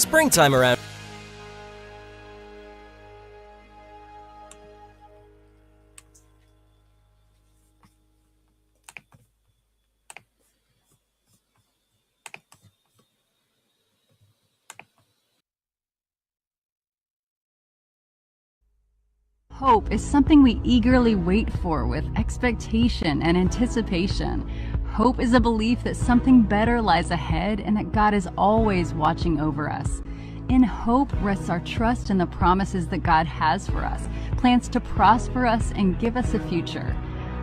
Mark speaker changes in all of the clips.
Speaker 1: Springtime around.
Speaker 2: Hope is something we eagerly wait for with expectation and anticipation. Hope is a belief that something better lies ahead and that God is always watching over us. In hope rests our trust in the promises that God has for us, plans to prosper us and give us a future.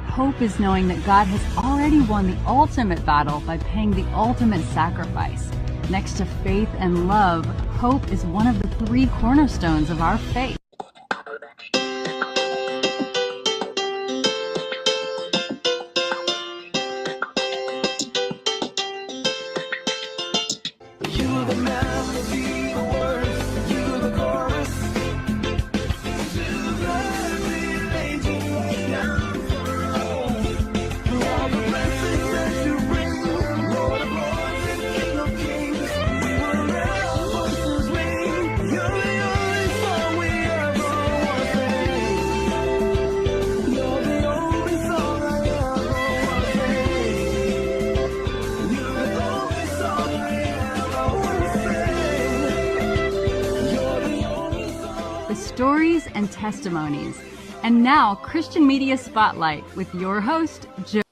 Speaker 2: Hope is knowing that God has already won the ultimate battle by paying the ultimate sacrifice. Next to faith and love, hope is one of the three cornerstones of our faith. Stories and testimonies. And now, Christian Media Spotlight with your host, Joe.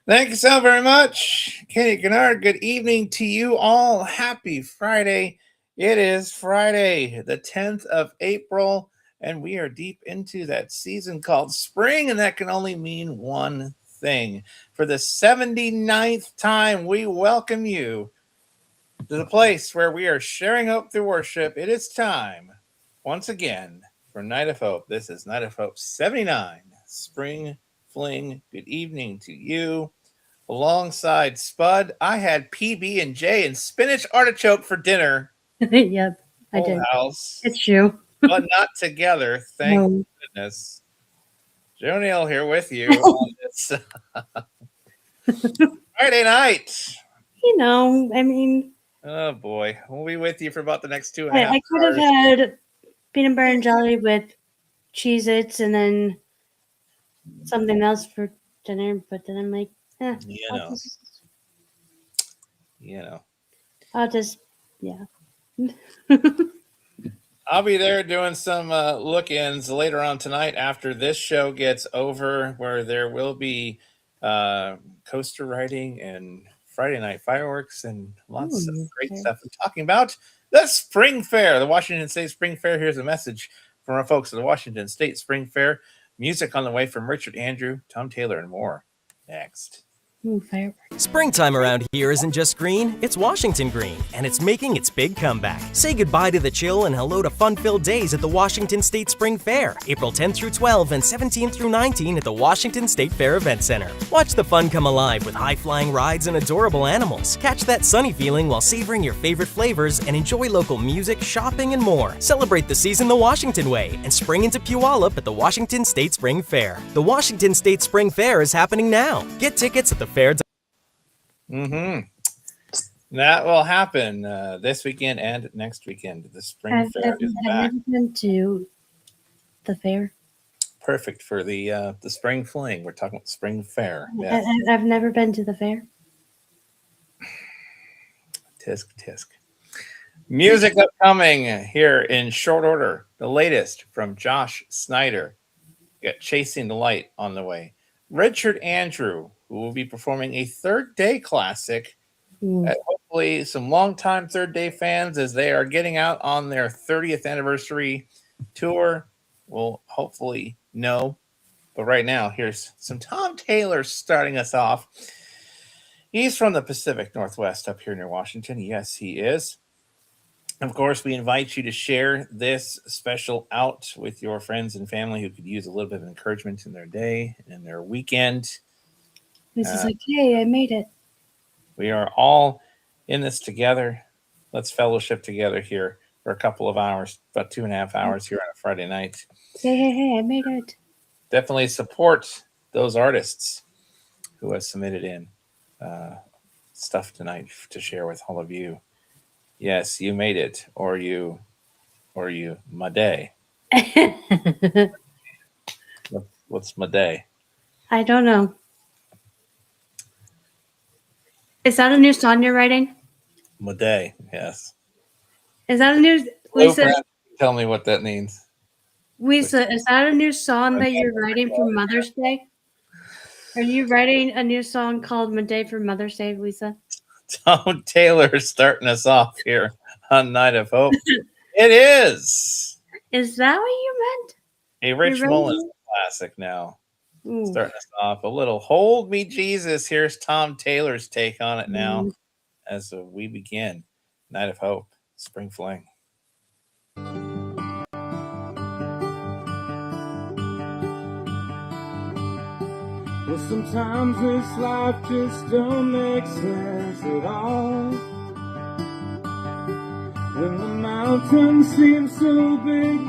Speaker 3: Thank you so very much, Kenny Kennard. Good evening to you all. Happy Friday. It is Friday, the 10th of April, and we are deep into that season called spring, and that can only mean one thing. For the 79th time, we welcome you to the place where we are sharing hope through worship. It is time once again for Night of Hope. This is Night of Hope 79, Spring Fling. Good evening to you. Alongside Spud, I had PB&J and spinach artichoke for dinner.
Speaker 4: Yep, I did.
Speaker 3: House,
Speaker 4: it's true.
Speaker 3: But not together, thank goodness. Joe Neal here with you on this Friday night.
Speaker 4: You know, I mean...
Speaker 3: Oh, boy. We'll be with you for about the next 2.5 hours.
Speaker 4: I could have had peanut butter and jelly with Cheez-Its and then something else for dinner, but then I'm like, I'll just,
Speaker 3: I'll be there doing some look-ins later on tonight after this show gets over, where there will be coaster riding and Friday night fireworks and lots of great stuff. We're talking about the Spring Fair, the Washington State Spring Fair. Here's a message from our folks at the Washington State Spring Fair. Music on the way from Richard Andrew, Tom Taylor, and more. Next.
Speaker 1: Springtime around here isn't just green, it's Washington green, and it's making its big comeback. Say goodbye to the chill and hello to fun-filled days at the Washington State Spring Fair, April 10th through 12 and 17th through 19 at the Washington State Fair Event Center. Watch the fun come alive with high-flying rides and adorable animals. Catch that sunny feeling while savoring your favorite flavors and enjoy local music, shopping, and more. Celebrate the season the Washington way and spring into Puyallup at the Washington State Spring Fair. The Washington State Spring Fair is happening now. Get tickets at the fair.
Speaker 3: That will happen this weekend and next weekend. The Spring Fair is back.
Speaker 4: I've never been to the fair.
Speaker 3: Perfect for the Spring Fling. We're talking about Spring Fair.
Speaker 4: Yeah. I've never been to the fair.
Speaker 3: Tisk, tisk. Music upcoming here in short order. The latest from Josh Snyder. We got Chasing the Light on the way. Richard Andrew, who will be performing a Third Day classic. Hopefully some longtime Third Day fans, as they are getting out on their 30th anniversary tour, will hopefully know. But right now, here's some Tom Taylor starting us off. He's from the Pacific Northwest up here near Washington. Yes, he is. Of course, we invite you to share this special out with your friends and family who could use a little bit of encouragement in their day and their weekend.
Speaker 4: This is like, hey, I made it.
Speaker 3: We are all in this together. Let's fellowship together here for a couple of hours, about 2.5 hours here on a Friday night.
Speaker 4: Hey, I made it.
Speaker 3: Definitely support those artists who have submitted in stuff tonight to share with all of you. Yes, you made it, or you my day. What's my day?
Speaker 4: I don't know. Is that a new song you're writing?
Speaker 3: My day. Yes.
Speaker 4: Is that a new Lisa?
Speaker 3: Blueprint. Tell me what that means.
Speaker 4: Lisa, is that a new song that you're writing for Mother's Day? Are you writing a new song called "My Day" for Mother's Day, Lisa?
Speaker 3: Tom Taylor starting us off here on Night of Hope. It is
Speaker 4: Is that what you meant?
Speaker 3: a Rich
Speaker 4: You're
Speaker 3: Mullins
Speaker 4: writing?
Speaker 3: classic now.
Speaker 4: Ooh.
Speaker 3: Starting us off a little Hold Me Jesus. Here's Tom Taylor's take on it now as we begin Night of Hope, Spring Fling.
Speaker 5: Well, sometimes this life just don't make sense at all. When the mountains seem so big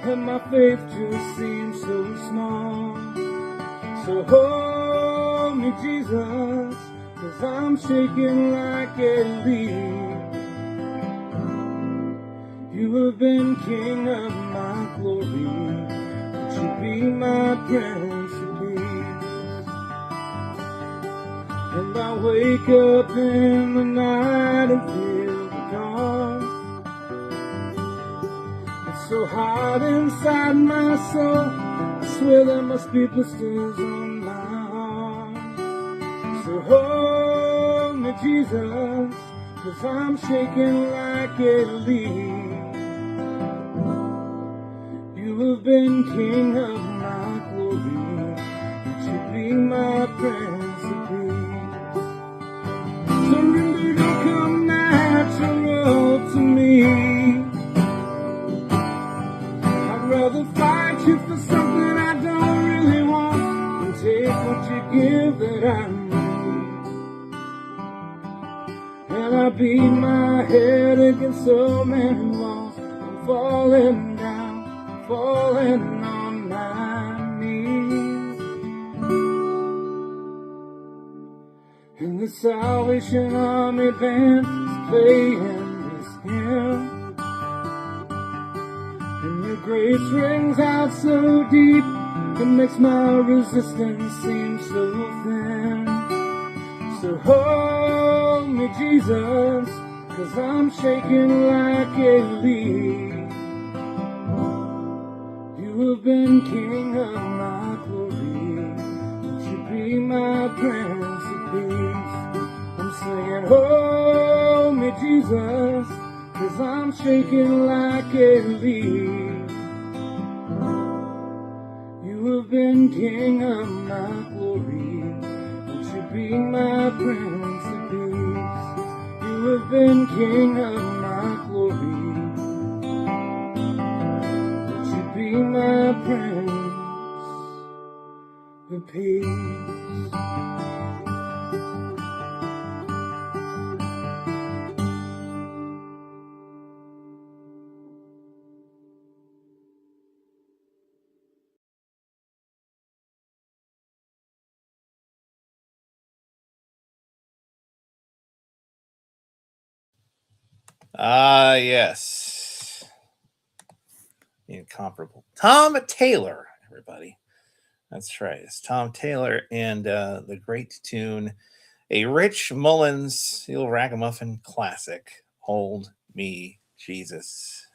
Speaker 5: and my faith just seems so small. So hold me, Jesus, 'cause I'm shaking like a leaf. You have been king of my glory. Would you be my Prince of Peace? And I wake up in the night and feel the dawn. It's so hot inside my soul, I swear there must be blisters on my heart. So hold me, Jesus, 'cause I'm shaking like a leaf. You have been king of my glory. Would you be my Prince of Peace? Surrender don't come natural to me. I'd rather fight you for something I don't really want than take what you give that I need. And I beat my head against so many walls. I'm falling down, falling on my knees. And the Salvation Army band is playing this hymn. And your grace rings out so deep, it makes my resistance seem so thin. So hold me, Jesus, 'cause I'm shaking like a leaf. You have been king of my glory. Would you be my Prince of Peace? I'm singing, hold me, Jesus, 'cause I'm shaking like a leaf. You have been king of my glory. Would you be my Prince of Peace? You have been king of my glory. Would you be my Prince of Peace?
Speaker 3: Ah, yes. The incomparable Tom Taylor, everybody. That's right. It's Tom Taylor and the great tune, a Rich Mullins, the old ragamuffin classic, Hold Me, Jesus.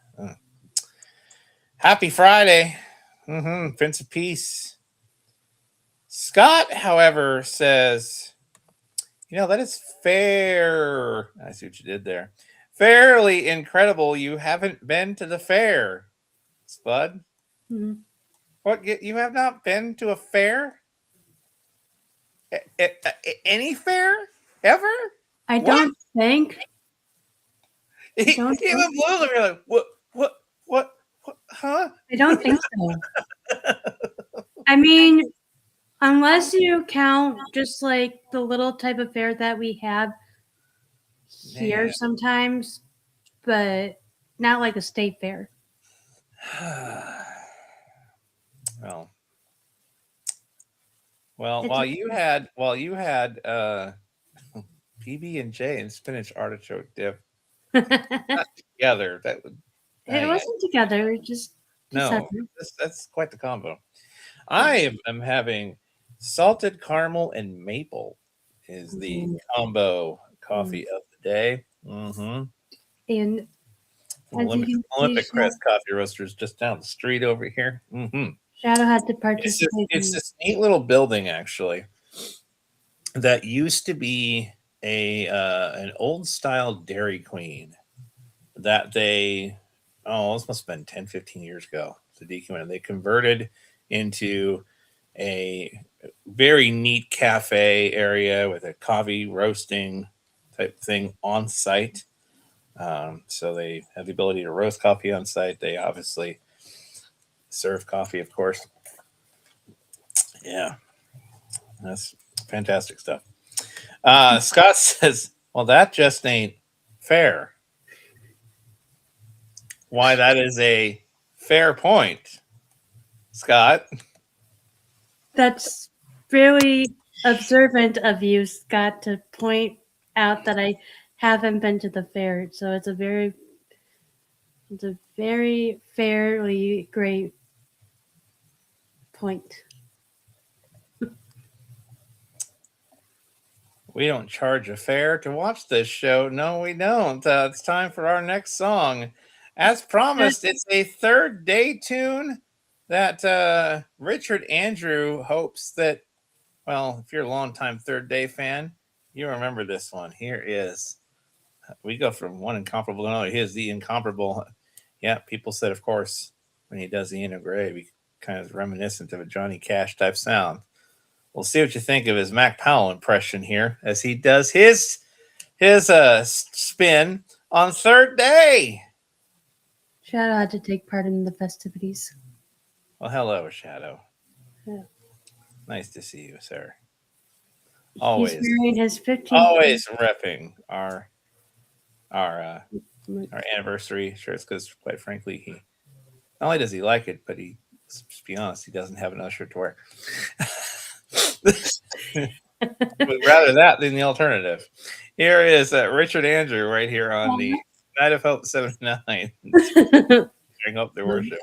Speaker 3: Happy Friday. Prince of Peace. Scott, however, says, that is fair. I see what you did there. Fairly incredible. You haven't been to the fair, Spud.
Speaker 4: Mhm.
Speaker 3: What? You have not been to a fair? Any fair? Ever?
Speaker 4: I
Speaker 3: What?
Speaker 4: don't think. I
Speaker 3: Even
Speaker 4: don't think,
Speaker 3: Blue, you're like, what, huh?
Speaker 4: I don't think so. I mean, unless you count just like the little type of fair that we have here
Speaker 3: Man.
Speaker 4: sometimes, but not like a state fair.
Speaker 3: well, well,
Speaker 4: It's
Speaker 3: while you had PB and J and spinach artichoke dip, Together, that would.
Speaker 4: It wasn't together. Just
Speaker 3: No,
Speaker 4: separate.
Speaker 3: that's quite the combo. I am having salted caramel and maple is the combo coffee of the day. Mm-hmm.
Speaker 4: And
Speaker 3: From
Speaker 4: as you can
Speaker 3: Olympic
Speaker 4: see,
Speaker 3: Crest Coffee Roasters just down the street over here. Mm-hmm.
Speaker 4: Shadow had to
Speaker 3: It's
Speaker 4: participate.
Speaker 3: it's this neat little building actually that used to be an old style Dairy Queen that this must have been 10, 15 years ago. So they converted into a very neat cafe area with a coffee roasting type thing on site. So they have the ability to roast coffee on site. They obviously serve coffee, of course. Yeah, that's fantastic stuff. Scott says, well, that just ain't fair. Why, that is a fair point, Scott.
Speaker 4: That's really observant of you, Scott, to point out that I haven't been to the fair. So it's a very fairly great point.
Speaker 3: We don't charge a fare to watch this show. No, we don't. It's time for our next song. As promised, it's a third day tune that Richard Andrew hopes that, well, if you're a longtime third day fan, you remember this one. Here is, we go from one incomparable to another. Here's the incomparable. Yeah, people said, of course, when he does the Inter he kind of reminiscent of a Johnny Cash type sound. We'll see what you think of his Mac Powell impression here as he does his spin on third day.
Speaker 4: Shadow had to take part in the festivities.
Speaker 3: Well, hello, Shadow.
Speaker 4: Yeah.
Speaker 3: Nice to see you, sir. Always,
Speaker 4: He's wearing his 15th.
Speaker 3: Always repping our anniversary shirts because, quite frankly, he not only does he like it, but let's be honest, he doesn't have another shirt to wear. But rather that than the alternative. Here is Richard Andrew right here on the Night of Hope 79. Bring up their worship.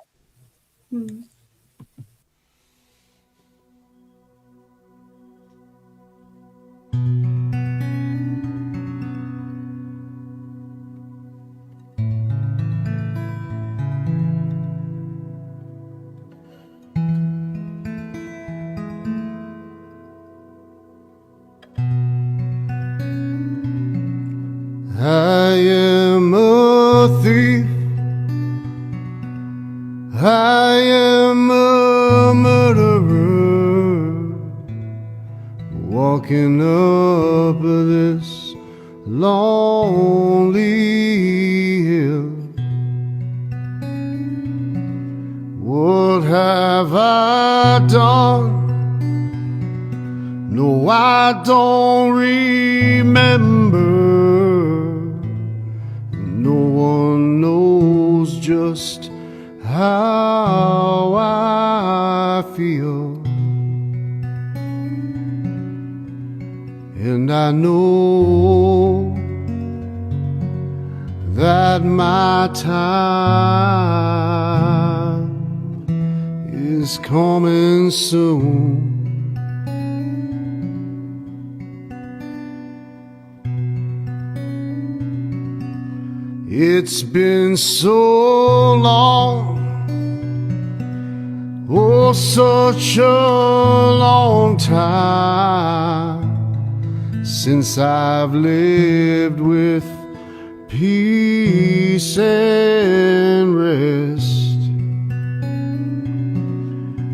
Speaker 5: I am a thief, I am a murderer, walking up this lonely hill. What have I done? No, I don't remember. No one knows just how I feel, and I know that my time is coming soon. It's been so long, oh, such a long time since I've lived with peace and rest.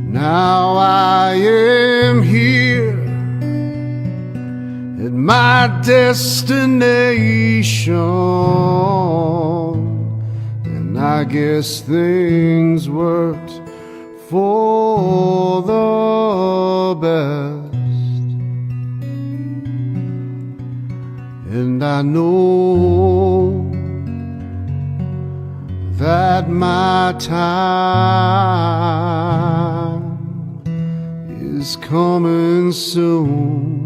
Speaker 5: Now I am here at my destination, and I guess things worked for the best. And I know that my time is coming soon.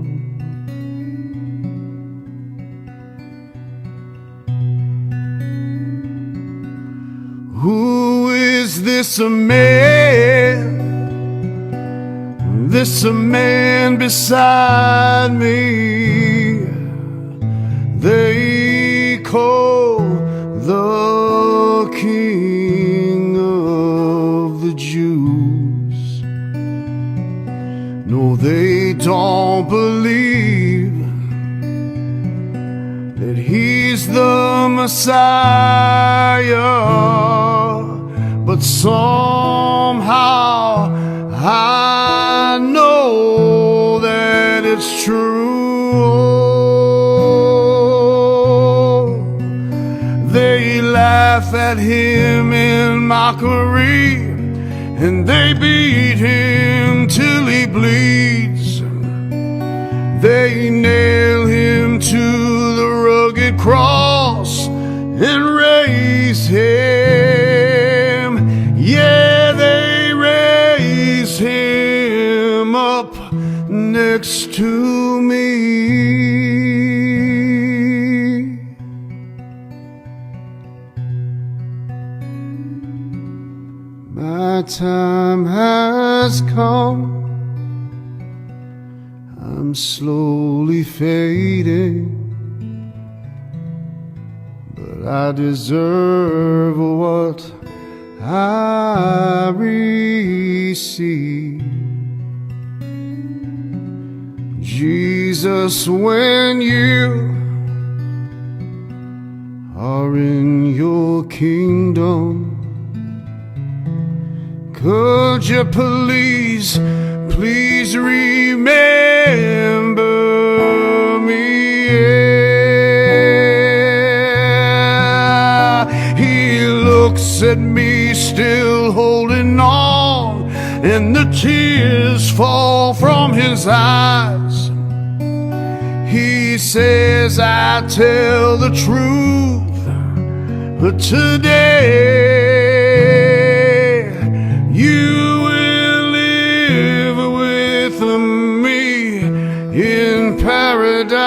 Speaker 5: Who is this a man? This a man beside me. They call the King of the Jews. No, they don't believe that he's the Messiah, but somehow I know that it's true. They laugh at him in mockery, and they beat him till he bleeds. They nail him to the rugged cross and raise him. Yeah, they raise him up next to me. My time has come. I'm slowly fading, but I deserve what I receive. Jesus, when you are in your kingdom, could you please remember me? Yeah. He looks at me still holding on, and the tears fall from his eyes. He says, I tell the truth, but today you will live with me in paradise.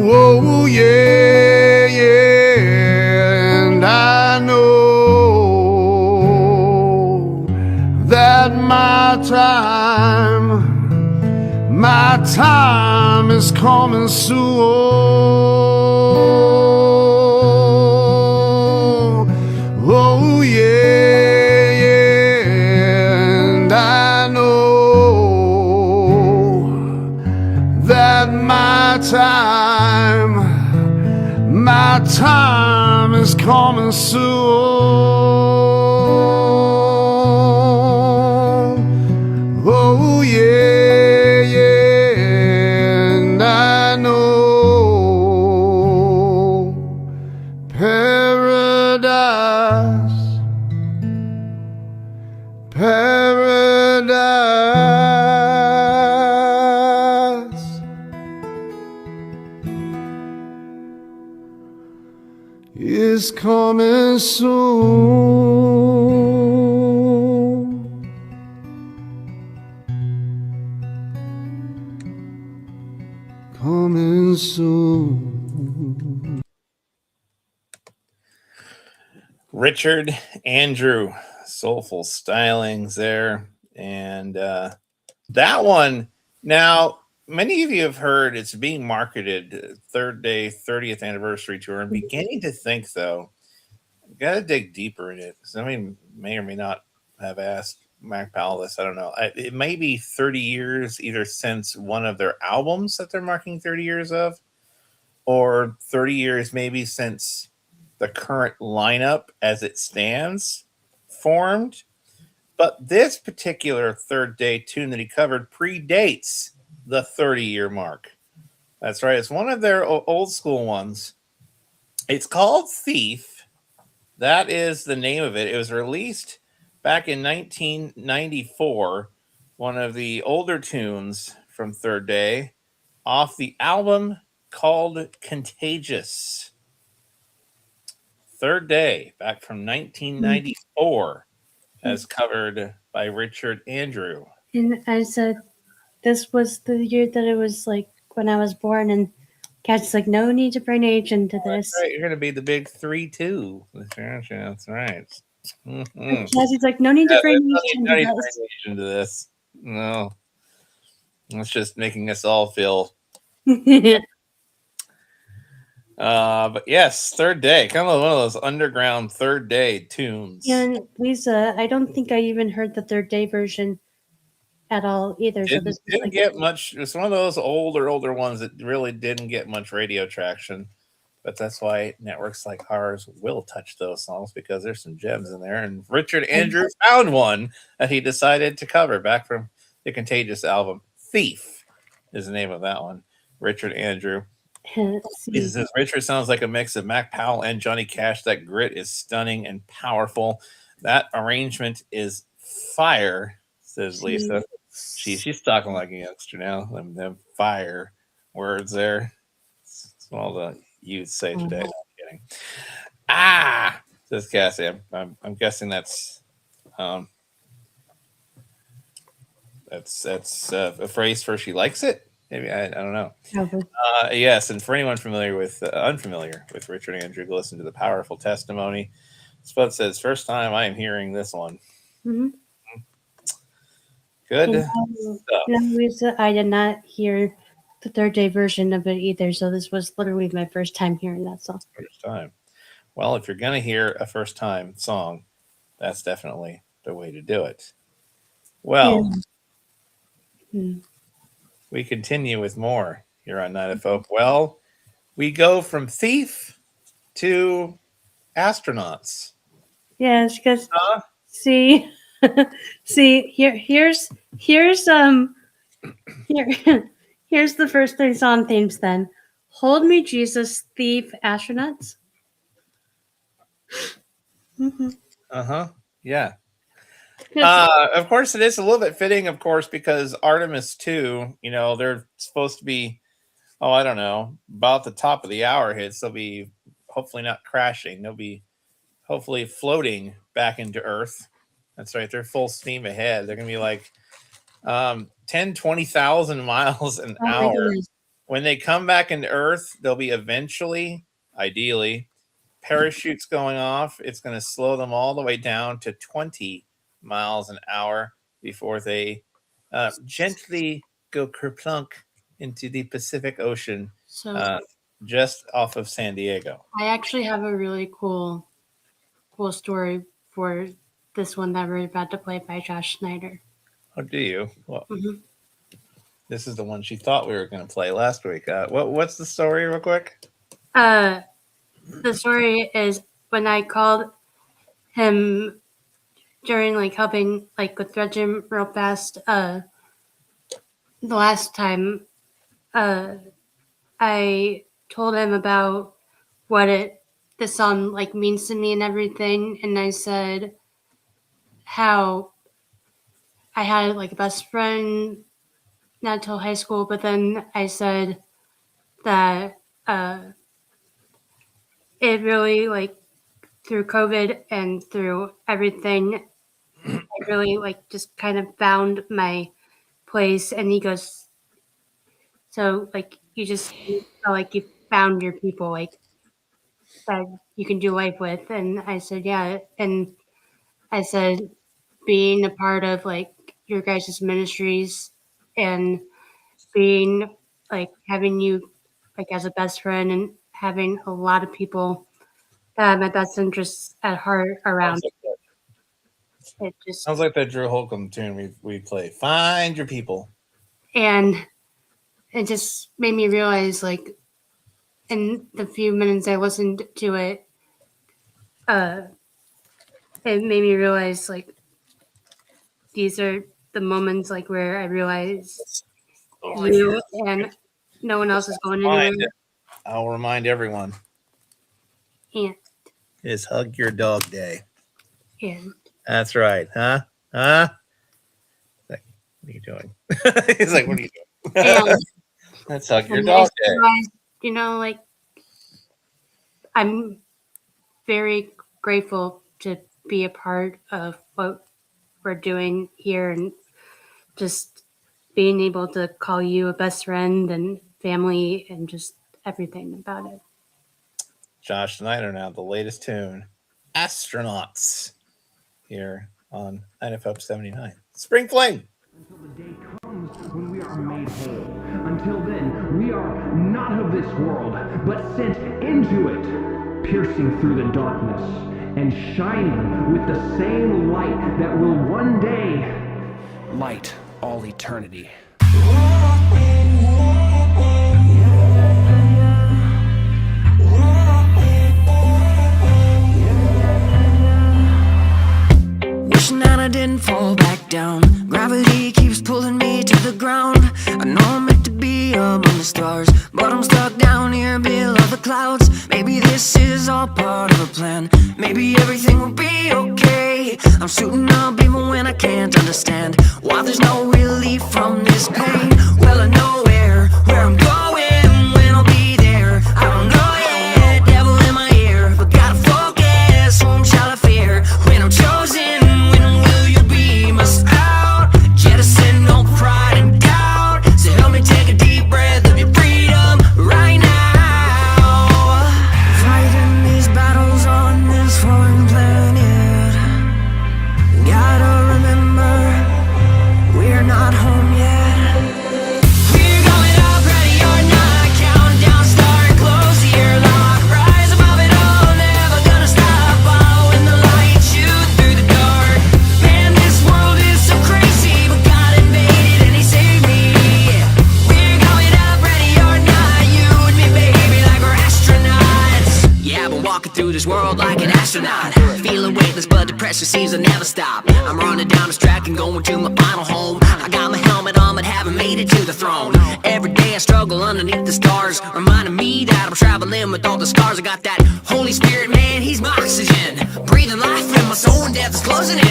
Speaker 5: Oh yeah, yeah, and I know that my time is coming soon. Oh yeah, yeah, and I know that my time is coming soon. Oh yeah, yeah, and I know paradise, paradise is coming soon. Coming soon.
Speaker 3: Richard Andrew, soulful stylings there. And that one, now, many of you have heard it's being marketed Third Day 30th Anniversary Tour. I'm beginning to think, though, I've got to dig deeper in it. Somebody may or may not have asked Mac Powell this. I don't know. It may be 30 years either since one of their albums that they're marking 30 years of, or 30 years maybe since the current lineup as it stands formed. But this particular Third Day tune that he covered predates the 30-year mark. That's right. It's one of their old school ones. It's called Thief. That is the name of it. It was released back in 1994, one of the older tunes from Third Day, off the album called Contagious. Third Day, back from 1994, as covered by Richard Andrew.
Speaker 4: And I said, this was the year that it was like when I was born, and Cat's like, no need to bring age into
Speaker 3: That's
Speaker 4: this.
Speaker 3: right. You're gonna be the big 3-2. That's right. Mm-hmm.
Speaker 4: Cassie's like, no need to bring age
Speaker 3: No
Speaker 4: into
Speaker 3: need to
Speaker 4: this.
Speaker 3: bring age into this. No, it's just making us all feel. But yes, third day, kind of one of those underground third day tunes.
Speaker 4: And Lisa, I don't think I even heard the third day version at all either. So this
Speaker 3: Didn't get much. It's one of those older ones that really didn't get much radio traction. But that's why networks like ours will touch those songs, because there's some gems in there. And Richard Andrew found one that he decided to cover back from the Contagious album. Thief is the name of that one. Richard Andrew. He says Richard sounds like a mix of Mac Powell and Johnny Cash. That grit is stunning and powerful. That arrangement is fire, says Lisa. She's talking like a youngster now. Them fire words there. It's all the youth say today. No, I'm kidding. Says Cassie. I'm guessing that's a phrase for she likes it. Maybe I don't know. Yes, and for anyone unfamiliar with Richard Andrew, go listen to the powerful testimony. Spud says, "First time I am hearing this one."
Speaker 4: Mm-hmm.
Speaker 3: Good
Speaker 4: stuff. I did not hear the third day version of it either, so this was literally my first time hearing that song.
Speaker 3: First time. Well, if you're gonna hear a first time song, that's definitely the way to do it. Well, we continue with more here on Night of Hope. Well, we go from thief to astronauts.
Speaker 4: Yes, because see here's the first three song themes then. Hold Me Jesus, Thief, Astronauts.
Speaker 3: Yeah. Of course, it is a little bit fitting, of course, because Artemis 2, they're supposed to be, I don't know, about the top of the hour hits. They'll be hopefully not crashing. They'll be hopefully floating back into Earth. That's right. They're full steam ahead. They're going to be like 10, 20,000 miles an hour. When they come back into Earth, they'll be eventually, ideally, parachutes going off. It's going to slow them all the way down to 20 miles an hour before they gently go kerplunk into the Pacific Ocean, just off of San Diego.
Speaker 4: I actually have a really cool story for this one that we're about to play by Josh Snyder.
Speaker 3: Oh, do you? Well, this is the one she thought we were going to play last week. What's the story, real quick?
Speaker 4: The story is when I called him during helping with Dredging real fast. The last time, I told him about what the song means to me and everything, and I said how I had a best friend not till high school, but then I said that it really through COVID and through everything, I really just kind of found my place. And he goes, so you just felt like you found your people that you can do life with. And I said, yeah. And I said, being a part of your guys' ministries and being having you as a best friend and having a lot of people that have my best interests at heart around.
Speaker 3: It just sounds like that Drew Holcomb tune we play. Find your people.
Speaker 4: And it just made me realize in the few minutes I listened to it, it made me realize these are the moments where I realize you and no one else is going anywhere.
Speaker 3: I'll remind everyone.
Speaker 4: And
Speaker 3: it's Hug Your Dog Day.
Speaker 4: And
Speaker 3: that's right, huh? What are you doing? He's like, what are you doing? That's Hug Your Dog Day.
Speaker 4: I'm very grateful to be a part of what we're doing here and just being able to call you a best friend and family and just everything about it.
Speaker 3: Josh Snyder now, the latest tune, Astronauts, here on NFO 79. Spring Fling.
Speaker 6: Until the day comes when we are made whole. Until then, we are not of this world, but sent into it, piercing through the darkness and shining with the same light that will one day light all eternity.
Speaker 7: Wishing that I didn't fall back down. Gravity keeps pulling me to the ground. I know I'm meant to be among the stars, but I'm stuck down here below the clouds. Maybe this is all part of a plan. Maybe everything will be okay. I'm suiting up even when I can't understand why there's no relief from this pain. Well, I know where I'm going, when I'll be there. I don't know yet, devil in my ear, but gotta focus. Whom shall I fear when I'm chosen? When will you be my out? Jettison no pride and doubt. So help me take a deep breath of your freedom right now. Fighting these battles on this foreign planet. Gotta remember, we're not home yet. We're going up, ready or not. Countdown, start, close the airlock. Rise above it all, never gonna stop. Following the light, shoot through the dark. Man, this world is so crazy, but God invaded and He saved me. We're going up, ready or not. You and me, baby, like we're astronauts. Yeah, I've been walking through this world like an astronaut. Feeling weightless, but the pressure seems to never stop. I'm running down this track and going to my final home. I got my helmet on, but haven't made it to the throne. Every day I struggle underneath the stars, reminding me that I'm traveling with all the scars. I got that Holy Spirit, man, He's my oxygen, breathing life in my soul, and death is closing in.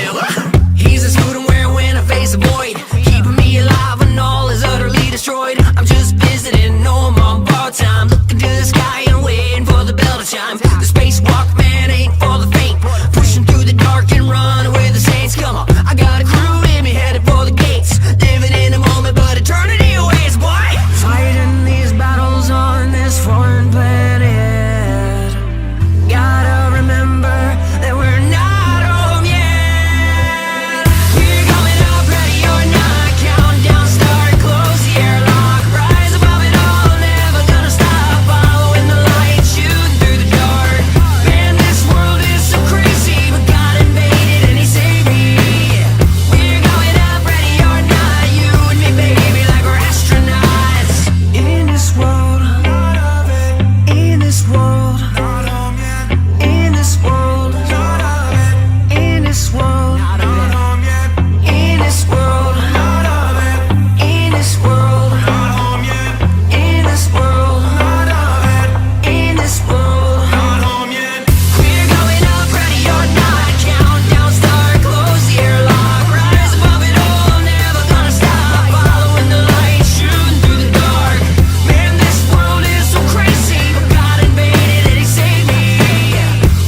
Speaker 7: He's the suit I'm wearing when I face the void, keeping me alive when all is utterly destroyed. I'm just visiting, no, I'm on borrowed time, looking to the sky and waiting for the bell to chime. The spacewalk, man, ain't for the faint, pushing through the dark and running where the saints come up. I got a crew in me headed for the gates, living in the moment, but eternity awaits, boy. Fighting these battles on this foreign planet. Gotta remember that we're not home yet. We're coming up, ready or not. Countdown, start, close the airlock. Rise above it all, never gonna stop. Following the light, shooting through the dark. Man, this world is so crazy, but God invaded and He saved me. We're going up, ready or not. You and me, baby, like we're astronauts. In this world, in this world, in this world, in this world, in this world, in this world, in this world, in this world. We're going up, ready or not. Countdown, start, close the airlock. Rise above it all, never gonna stop. Following the light, shooting through the dark. Man, this world is so crazy, but God invaded and He saved me.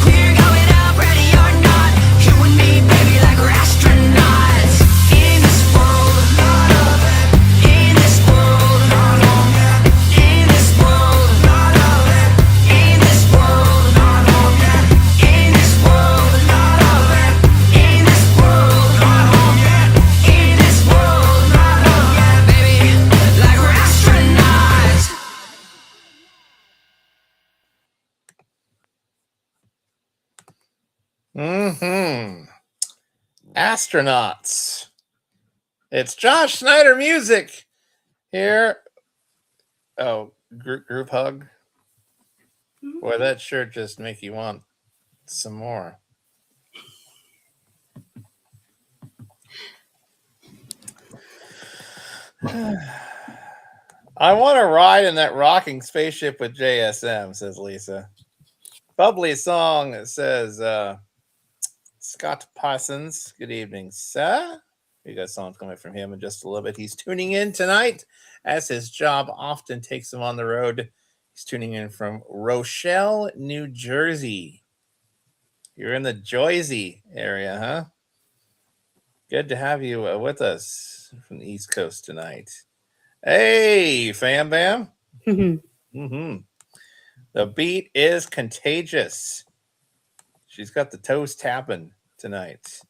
Speaker 7: We're going up, ready or not. You and me, baby, like we're astronauts. In this world, in this world, in this world, in this world, in this world, in this world, in this world, baby, like we're astronauts.
Speaker 3: Astronauts. It's Josh Snyder music here. Oh, group hug. Boy, that sure just make you want some more. I want to ride in that rocking spaceship with JSM, says Lisa. Bubbly song that says, Scott Parsons, good evening, sir. We got songs coming from him in just a little bit. He's tuning in tonight, as his job often takes him on the road. He's tuning in from Rochelle, New Jersey. You're in the Jersey area, huh? Good to have you with us from the East Coast tonight. Hey, Fam Bam. Mm-hmm. The beat is contagious. She's got the toes tapping tonight.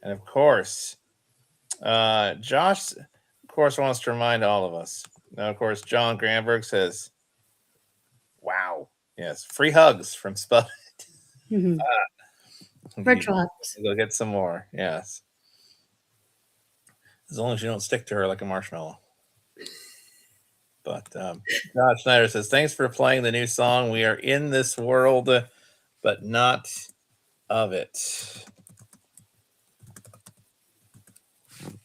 Speaker 3: And of course, Josh, of course, wants to remind all of us. Now, of course, John Granberg says, wow. Yes, free hugs from Spud.
Speaker 4: Virtual hugs.
Speaker 3: Go get some more. Yes. As long as you don't stick to her like a marshmallow. But Josh Snyder says, thanks for playing the new song. We are in this world, but not of it. In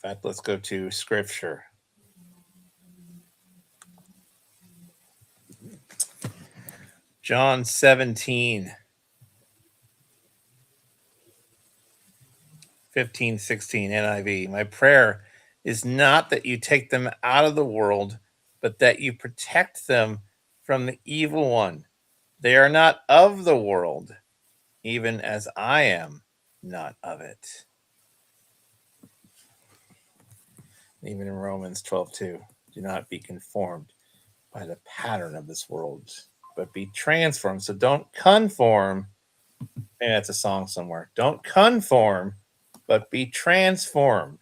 Speaker 3: fact, let's go to scripture. John 17, 15, 16, NIV. My prayer is not that you take them out of the world, but that you protect them from the evil one. They are not of the world, even as I am not of it. Even in Romans 12:2, do not be conformed by the pattern of this world, but be transformed. So don't conform. Maybe that's a song somewhere. Don't conform, but be transformed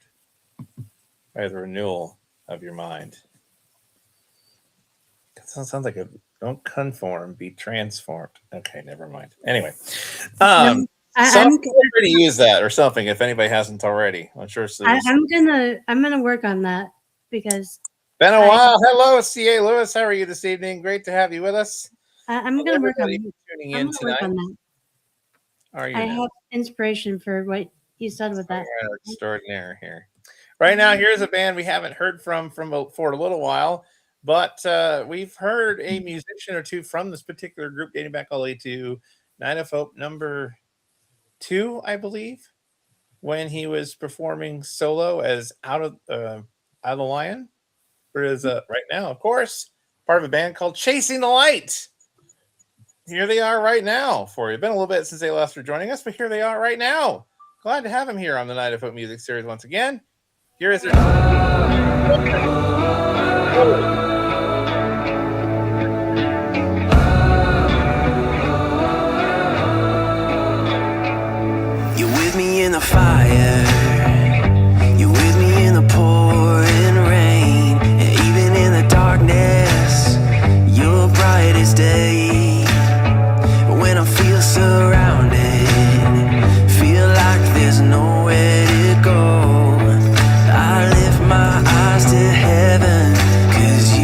Speaker 3: by the renewal of your mind. That sounds like a don't conform, be transformed. Okay, never mind. Anyway, I'm already use that or something if anybody hasn't already. I'm sure.
Speaker 4: I'm gonna work on that because
Speaker 3: been a while. Hello, C.A. Lewis. How are you this evening? Great to have you with us.
Speaker 4: I'm gonna work on
Speaker 3: tuning in tonight.
Speaker 4: Are you? I have inspiration for what you said with that.
Speaker 3: Extraordinary here. Right now, here's a band we haven't heard from for a little while, but we've heard a musician or two from this particular group dating back all the way to Night of Hope number 2, I believe, when he was performing solo as Out of the Lion. Whereas right now, of course, part of a band called Chasing the Light. Here they are right now for you. Been a little bit since they last were joining us, but here they are right now. Glad to have them here on the Night of Hope Music Series once again. Here is their...
Speaker 7: You're with me in the fire. You're with me in the pouring rain. And even in the darkness, your brightest day. When I feel surrounded, feel like there's nowhere to go, I lift my eyes to heaven, 'cause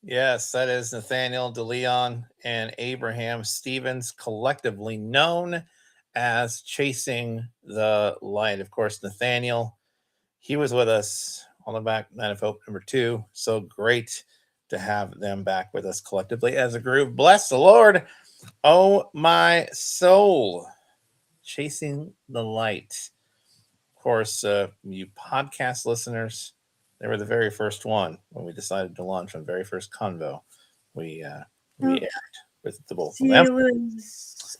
Speaker 3: Yes, that is Nathaniel DeLeon and Abraham Stevens, collectively known as Chasing the Light. Of course, Nathaniel, he was with us on the back Night of Hope #2. So great to have them back with us collectively as a group. Bless the Lord, oh my soul. Chasing the Light. Of course, you podcast listeners, they were the very first one when we decided to launch on very first convo. We aired with the both of them.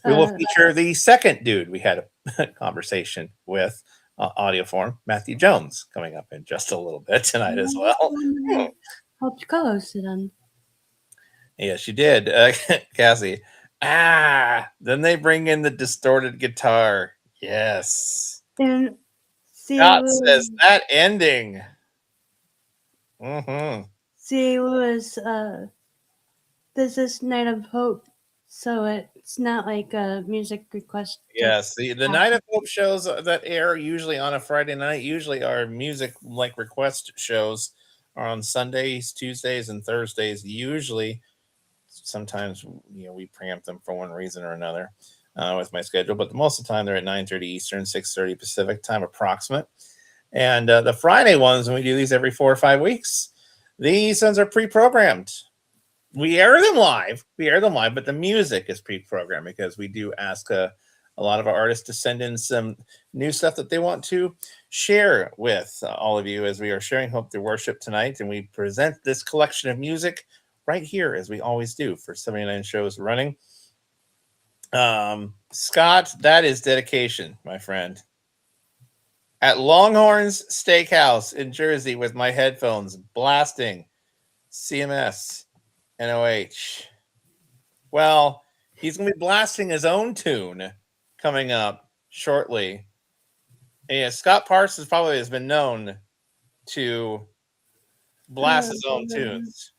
Speaker 3: We will feature the second dude we had a conversation with, audio form, Matthew Jones, coming up in just a little bit tonight as well.
Speaker 4: Helped co-host it on.
Speaker 3: Yes, you did, Cassie. Then they bring in the distorted guitar. Yes.
Speaker 4: And
Speaker 3: Scott says that ending.
Speaker 4: See, it was this is Night of Hope, so it's not like a music request.
Speaker 3: Yes, the Night of Hope shows that air usually on a Friday night, usually our music like request shows are on Sundays, Tuesdays, and Thursdays. Usually, sometimes we preempt them for one reason or another with my schedule, but most of the time they're at 9:30 Eastern, 6:30 Pacific time, approximate. And the Friday ones, when we do these every 4 or 5 weeks, these ones are pre-programmed. We air them live, but the music is pre-programmed because we do ask a lot of our artists to send in some new stuff that they want to share with all of you as we are sharing Hope Through Worship tonight. And we present this collection of music right here, as we always do, for 79 shows running. Scott, that is dedication, my friend. At Longhorn's Steakhouse in Jersey with my headphones blasting CMS NOH. Well, he's going to be blasting his own tune coming up shortly. And yeah, Scott Parsons probably has been known to blast his own tunes,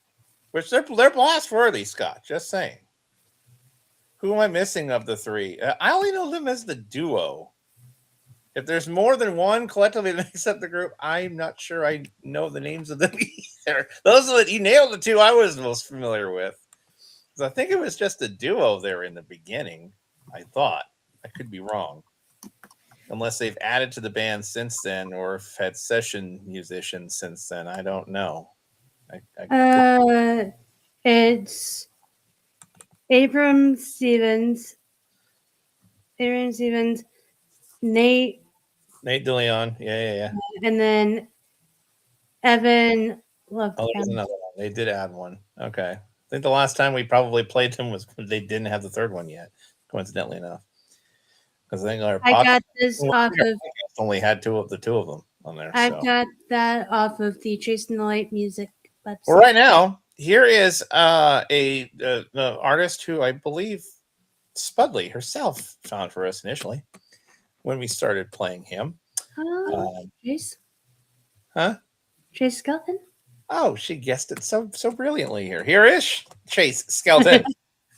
Speaker 3: which they're blast worthy, Scott. Just saying. Who am I missing of the three? I only know them as the duo. If there's more than one collectively that makes up the group, I'm not sure I know the names of them either. Those are he nailed the two I was most familiar with. Because I think it was just a duo there in the beginning. I thought. I could be wrong. Unless they've added to the band since then or have had session musicians since then. I don't know.
Speaker 4: It's Abram Stevens, Nate
Speaker 3: DeLeon, yeah.
Speaker 4: And then Evan Love.
Speaker 3: Oh, there's another one. They did add one. Okay. I think the last time we probably played them was when they didn't have the third one yet, coincidentally enough. Because I think our
Speaker 4: got this off of
Speaker 3: only had two of them on there.
Speaker 4: I've got that off of the Chasing the Light music website.
Speaker 3: Well, right now, here is a artist who I believe Spudley herself found for us initially when we started playing him.
Speaker 4: Chase?
Speaker 3: Huh?
Speaker 4: Chase Skelton?
Speaker 3: Oh, she guessed it so brilliantly here. Here is Chase Skelton.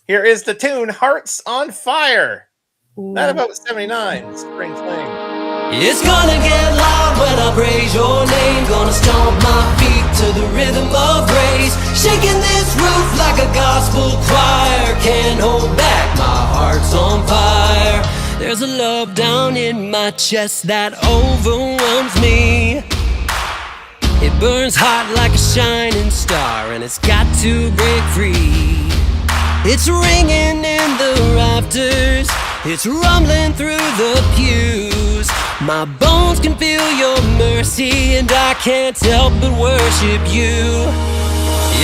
Speaker 3: Here is the tune Hearts on Fire. Not about 79, Spring Fling.
Speaker 7: It's gonna get loud when I praise your name. Gonna stomp my feet to the rhythm of grace. Shaking this roof like a gospel choir. Can't hold back, my heart's on fire. There's a love down in my chest that overwhelms me. It burns hot like a shining star, and it's got to break free. It's ringing in the rafters, it's rumbling through the pews. My bones can feel your mercy, and I can't help but worship you.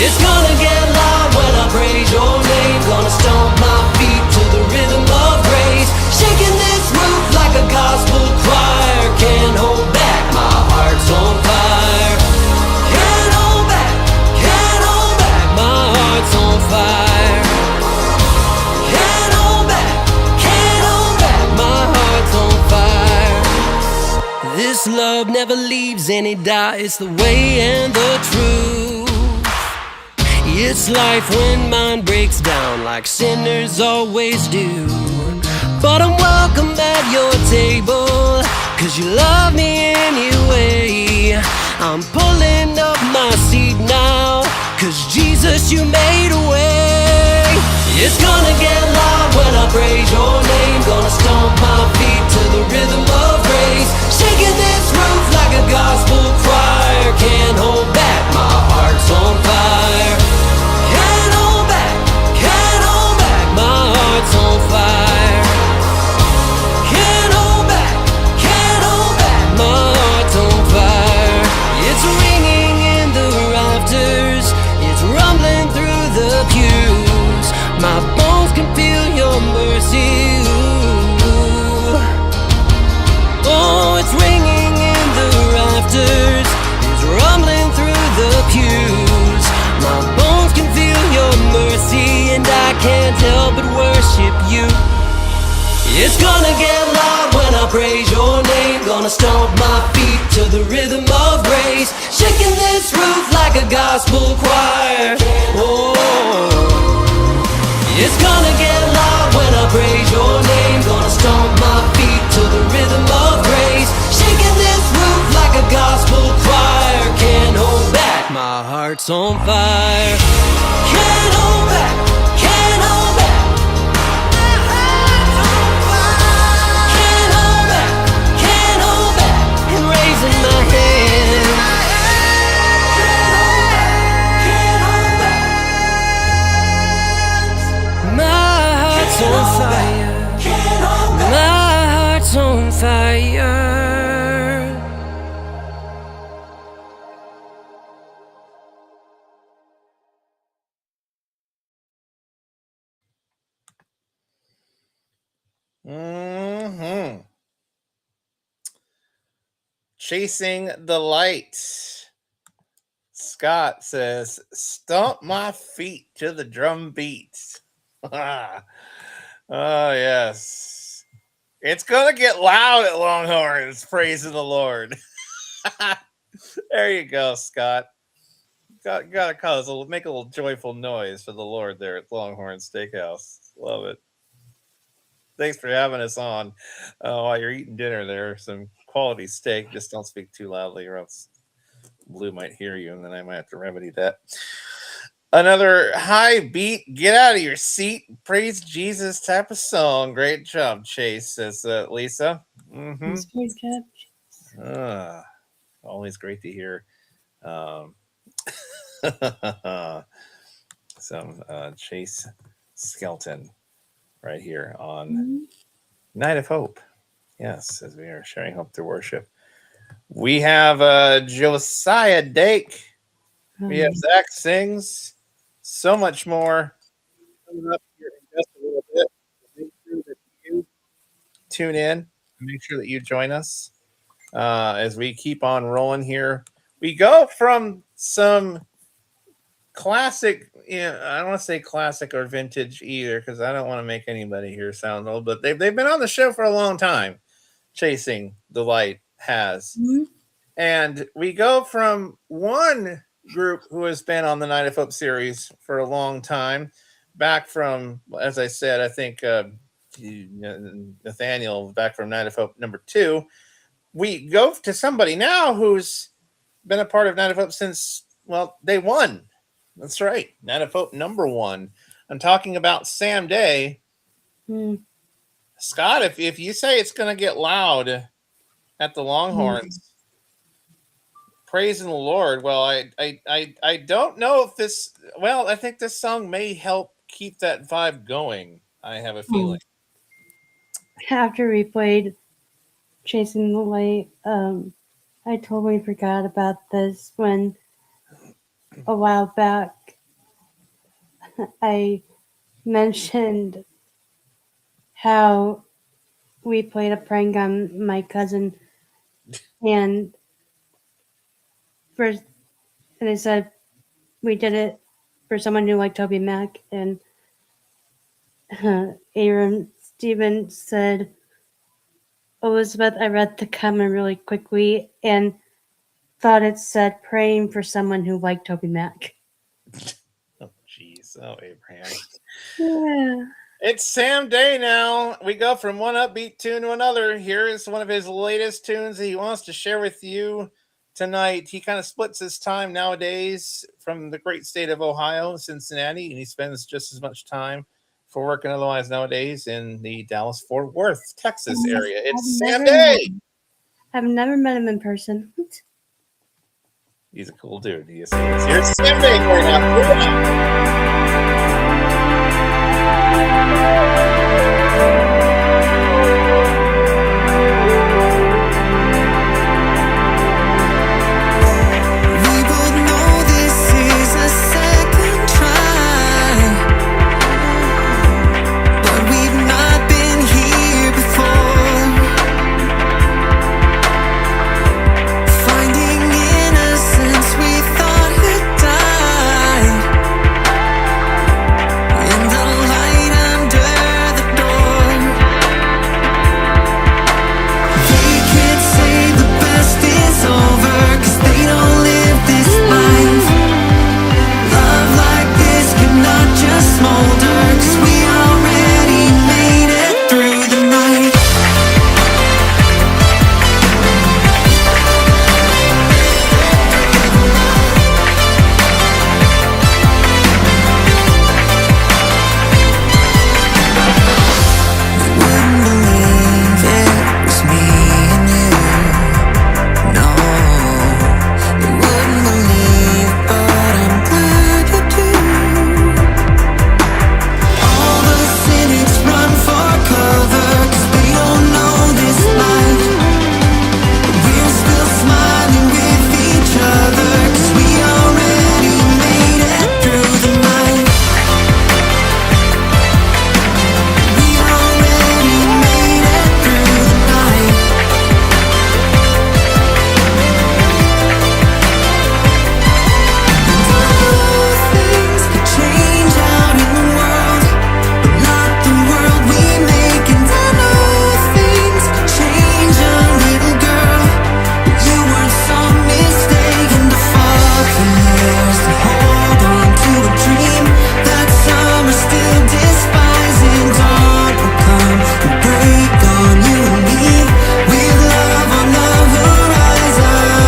Speaker 7: It's gonna get loud when I praise your name. Gonna stomp my feet to the rhythm of grace. Shaking this roof like a gospel choir. Can't hold back, my heart's on fire. Can't hold back, my heart's on fire. Can't hold back, my heart's on fire. This love never leaves any doubt. It's the way and the truth. It's life when mine breaks down like sinners always do. But I'm welcome at your table, 'cause you love me anyway. I'm pulling up my seat now, 'cause Jesus Jesus, you made a way. It's gonna get loud when I praise your name. Gonna stomp my feet to the rhythm of praise. Shaking this roof like a gospel choir. Can't hold back, my heart's on fire. Can't hold back, my heart's on fire. Can't hold back, my heart's on fire. It's ringing in the rafters, it's rumbling through the pews. My bones can feel your mercy. Ooh. Oh, it's ringing in the rafters, it's rumbling through the pews. My bones can feel your mercy, and I can't help but worship you. It's gonna get loud when I praise your name. Gonna stomp my feet to the rhythm of praise. Shaking this roof like a gospel choir. Oh, it's gonna get loud when I praise your name. Gonna stomp my feet to the rhythm of praise. Shaking this roof like a gospel choir. Can't hold back, my heart's on fire. Can't hold back, can't hold back. My heart's on fire. Can't hold back, can't hold back. And raising my hand. Can't hold back, can't hold back. My heart's on fire. Can't hold back. My heart's on fire.
Speaker 3: Mm-hmm. Chasing the Light. Scott says, stomp my feet to the drum beat. Oh, yes. It's going to get loud at Longhorns, praising the Lord. There you go, Scott. Got to cause make a little joyful noise for the Lord there at Longhorn Steakhouse. Love it. Thanks for having us on while you're eating dinner there. Some quality steak. Just don't speak too loudly or else Blue might hear you, and then I might have to remedy that. Another high beat, get out of your seat, praise Jesus type of song. Great job, Chase, says Lisa. Mm-hmm. Always great to hear some Chase Skelton right here on Night of Hope. Yes, as we are sharing hope through worship. We have Josiah Dake. We have Zach Sings. So much more coming up here in just a little bit. Make sure that you tune in. Make sure that you join us as we keep on rolling here. We go from some classic, I don't want to say classic or vintage either, because I don't want to make anybody here sound old, but they've been on the show for a long time. Chasing the Light has. Mm-hmm. And we go from one group who has been on the Night of Hope series for a long time, back from, as I said, I think Nathaniel, back from Night of Hope number 2. We go to somebody now who's been a part of Night of Hope since, well, day 1. That's right. Night of Hope number 1. I'm talking about Sam Day. Scott, if you say it's going to get loud at the Longhorns, praising the Lord. Well, I don't know if this. Well, I think this song may help keep that vibe going. I have a feeling.
Speaker 4: After we played Chasing the Light, I totally forgot about this when a while back I mentioned how we played a prank on my cousin, and I said we did it for someone who liked Toby Mac, and Aaron Stevens said, Elizabeth, I read the comment really quickly and thought it said praying for someone who liked Toby Mac.
Speaker 3: Oh, jeez. Oh, Abraham.
Speaker 4: Yeah.
Speaker 3: It's Sam Day now. We go from one upbeat tune to another. Here is one of his latest tunes that he wants to share with you tonight. He kind of splits his time nowadays from the great state of Ohio, Cincinnati, and he spends just as much time for work and otherwise nowadays in the Dallas-Fort Worth, Texas area. It's Sam Day.
Speaker 4: I've never met him in person.
Speaker 3: He's a cool dude. Yes, he is. Here's Sam Day for you now.
Speaker 7: We both know this is a second try, but we've not been here before. Finding innocence we thought had died in the light under the door. They can't say the best is over, 'cause they don't live this life. Love like this cannot just smolder, 'cause we already made it through the night. Wouldn't believe it was me and you. No, you wouldn't believe, but I'm glad you do. All the cynics run for cover, 'cause they don't know this life. We're still smiling with each other, 'cause we already made it through the night. We already made it through the night. Things could change out in the world, but not the world we make. And I know things could change a little girl, but you were some mistake. And to fall from years to hold on to a dream that some are still despising. Dawn will come and break on you and me, with love on the horizon.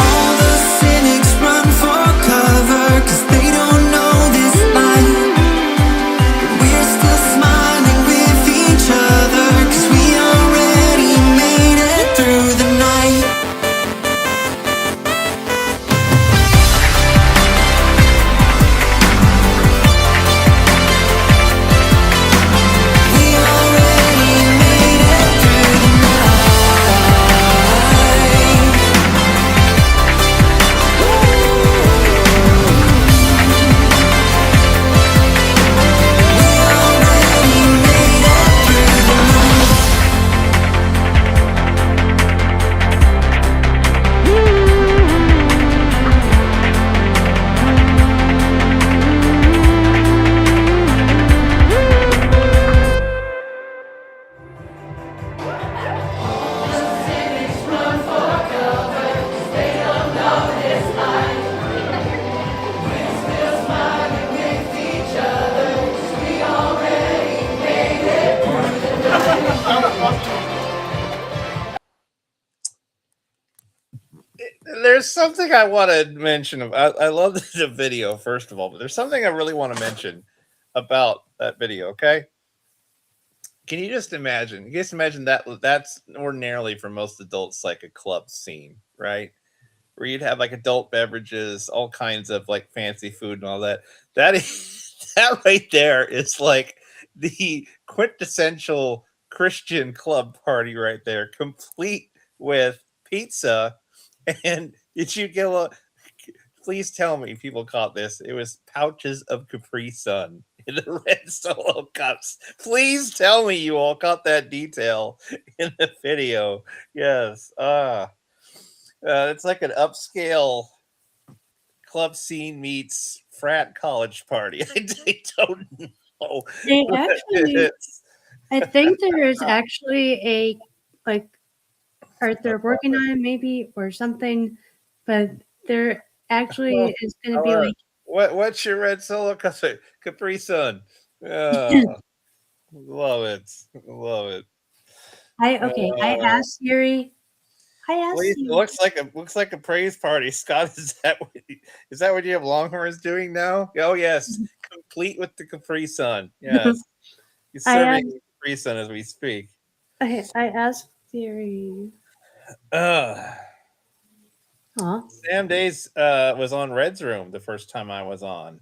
Speaker 7: All the cynics run for cover, 'cause they don't know this life. We're still smiling with each other, 'cause we already made it through the night. We already made it through the night.
Speaker 3: There's something I want to mention. I love the video, first of all, but there's something I really want to mention about that video. Okay, can you just imagine? You just imagine that that's ordinarily for most adults like a club scene, right? Where you'd have like adult beverages, all kinds of like fancy food and all that. That is that right there is like the quintessential Christian club party right there, complete with pizza. And did you get a? Please tell me people caught this. It was pouches of Capri Sun in the red Solo cups. Please tell me you all caught that detail in the video. Yes. It's like an upscale club scene meets frat college party. I don't know.
Speaker 4: They
Speaker 3: what
Speaker 4: actually,
Speaker 3: it is.
Speaker 4: I think there is actually a like, or they're working on it maybe or something, but there actually is going to be
Speaker 3: Uh,
Speaker 4: like,
Speaker 3: what's your red solo Capri Sun? Oh, love it. Love it.
Speaker 4: I
Speaker 3: Uh,
Speaker 4: asked Siri. I asked
Speaker 3: Please, it
Speaker 4: Siri.
Speaker 3: looks like a praise party. Scott, is that what you have Longhorns doing now? Oh yes, complete with the Capri Sun. Yes, he's
Speaker 4: I
Speaker 3: serving
Speaker 4: asked.
Speaker 3: Capri Sun as we speak.
Speaker 4: I asked Siri.
Speaker 3: Uh,
Speaker 4: Huh?
Speaker 3: Sam Days was on Red's Room the first time I was on.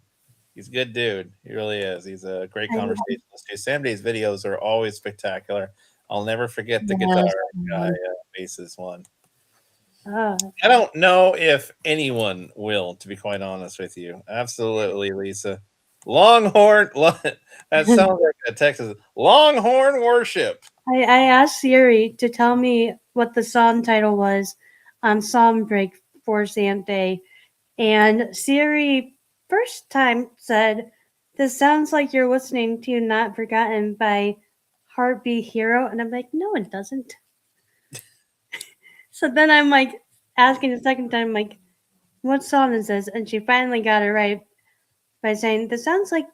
Speaker 3: He's a good dude. He really is. He's a great
Speaker 4: I
Speaker 3: conversationalist too. Sam Days videos are always spectacular. I'll never forget the guitar
Speaker 4: yes.
Speaker 3: guy bassist one.
Speaker 4: Uh,
Speaker 3: I don't know if anyone will, to be quite honest with you. Absolutely, Lisa. Longhorn. That sounds like a Texas Longhorn worship.
Speaker 4: I asked Siri to tell me what the song title was on Song Break for Sam Day, and Siri first time said, "This sounds like you're listening to Not Forgotten by Heartbeat Hero," and I'm like, "No, it doesn't." So then I'm like asking the second time, like, "What song is this?" And she finally got it right by saying, "This sounds like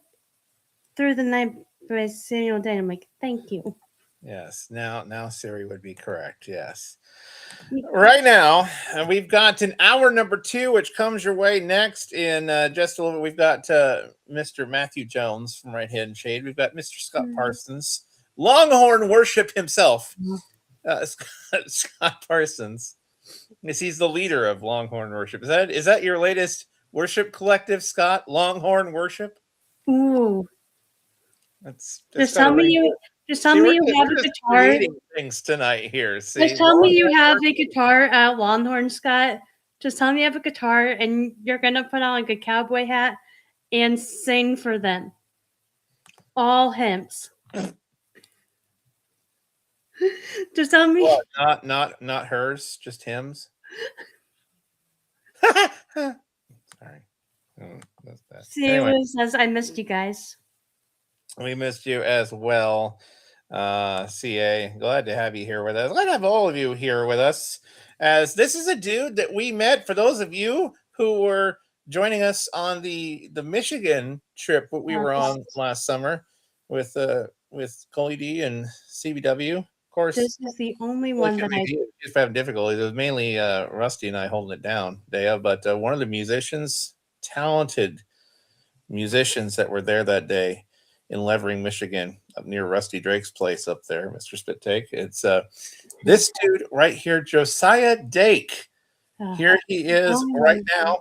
Speaker 4: Through the Night by Samuel Day." I'm like, "Thank you."
Speaker 3: Yes. Now Siri would be correct. Yes. Right now, we've got an hour number 2, which comes your way next in just a little bit. We've got Mr. Matthew Jones from Right Hand Shade. We've got Mr. Scott Parsons, Longhorn Worship himself. Scott Parsons. Yes, he's the leader of Longhorn Worship. Is that your latest worship collective, Scott? Longhorn Worship?
Speaker 4: Ooh.
Speaker 3: That's got to ring.
Speaker 4: Just tell
Speaker 3: See,
Speaker 4: me you have
Speaker 3: we're
Speaker 4: a
Speaker 3: just
Speaker 4: guitar.
Speaker 3: creating things tonight here. See,
Speaker 4: Just tell me you have a guitar at Longhorn, Scott. Just tell me you have a guitar and you're gonna put on like a cowboy hat and sing for them. All hymns. Just tell me.
Speaker 3: What, not hers, just hymns. Sorry. That's that.
Speaker 4: See,
Speaker 3: Anyway,
Speaker 4: it says I missed you guys.
Speaker 3: we missed you as well. CA, glad to have you here with us. Glad to have all of you here with us. As this is a dude that we met. For those of you who were joining us on the Michigan trip that we were on last summer with Coley D and CBW. Of course,
Speaker 4: This is the only one that I.
Speaker 3: just having difficulties. It was mainly Rusty and I holding it down, Dea. But one of the musicians, talented musicians that were there that day in Levering, Michigan, up near Rusty Drake's place up there, Mr. Spit Take. It's this dude right here, Josiah Dake. Here he is right now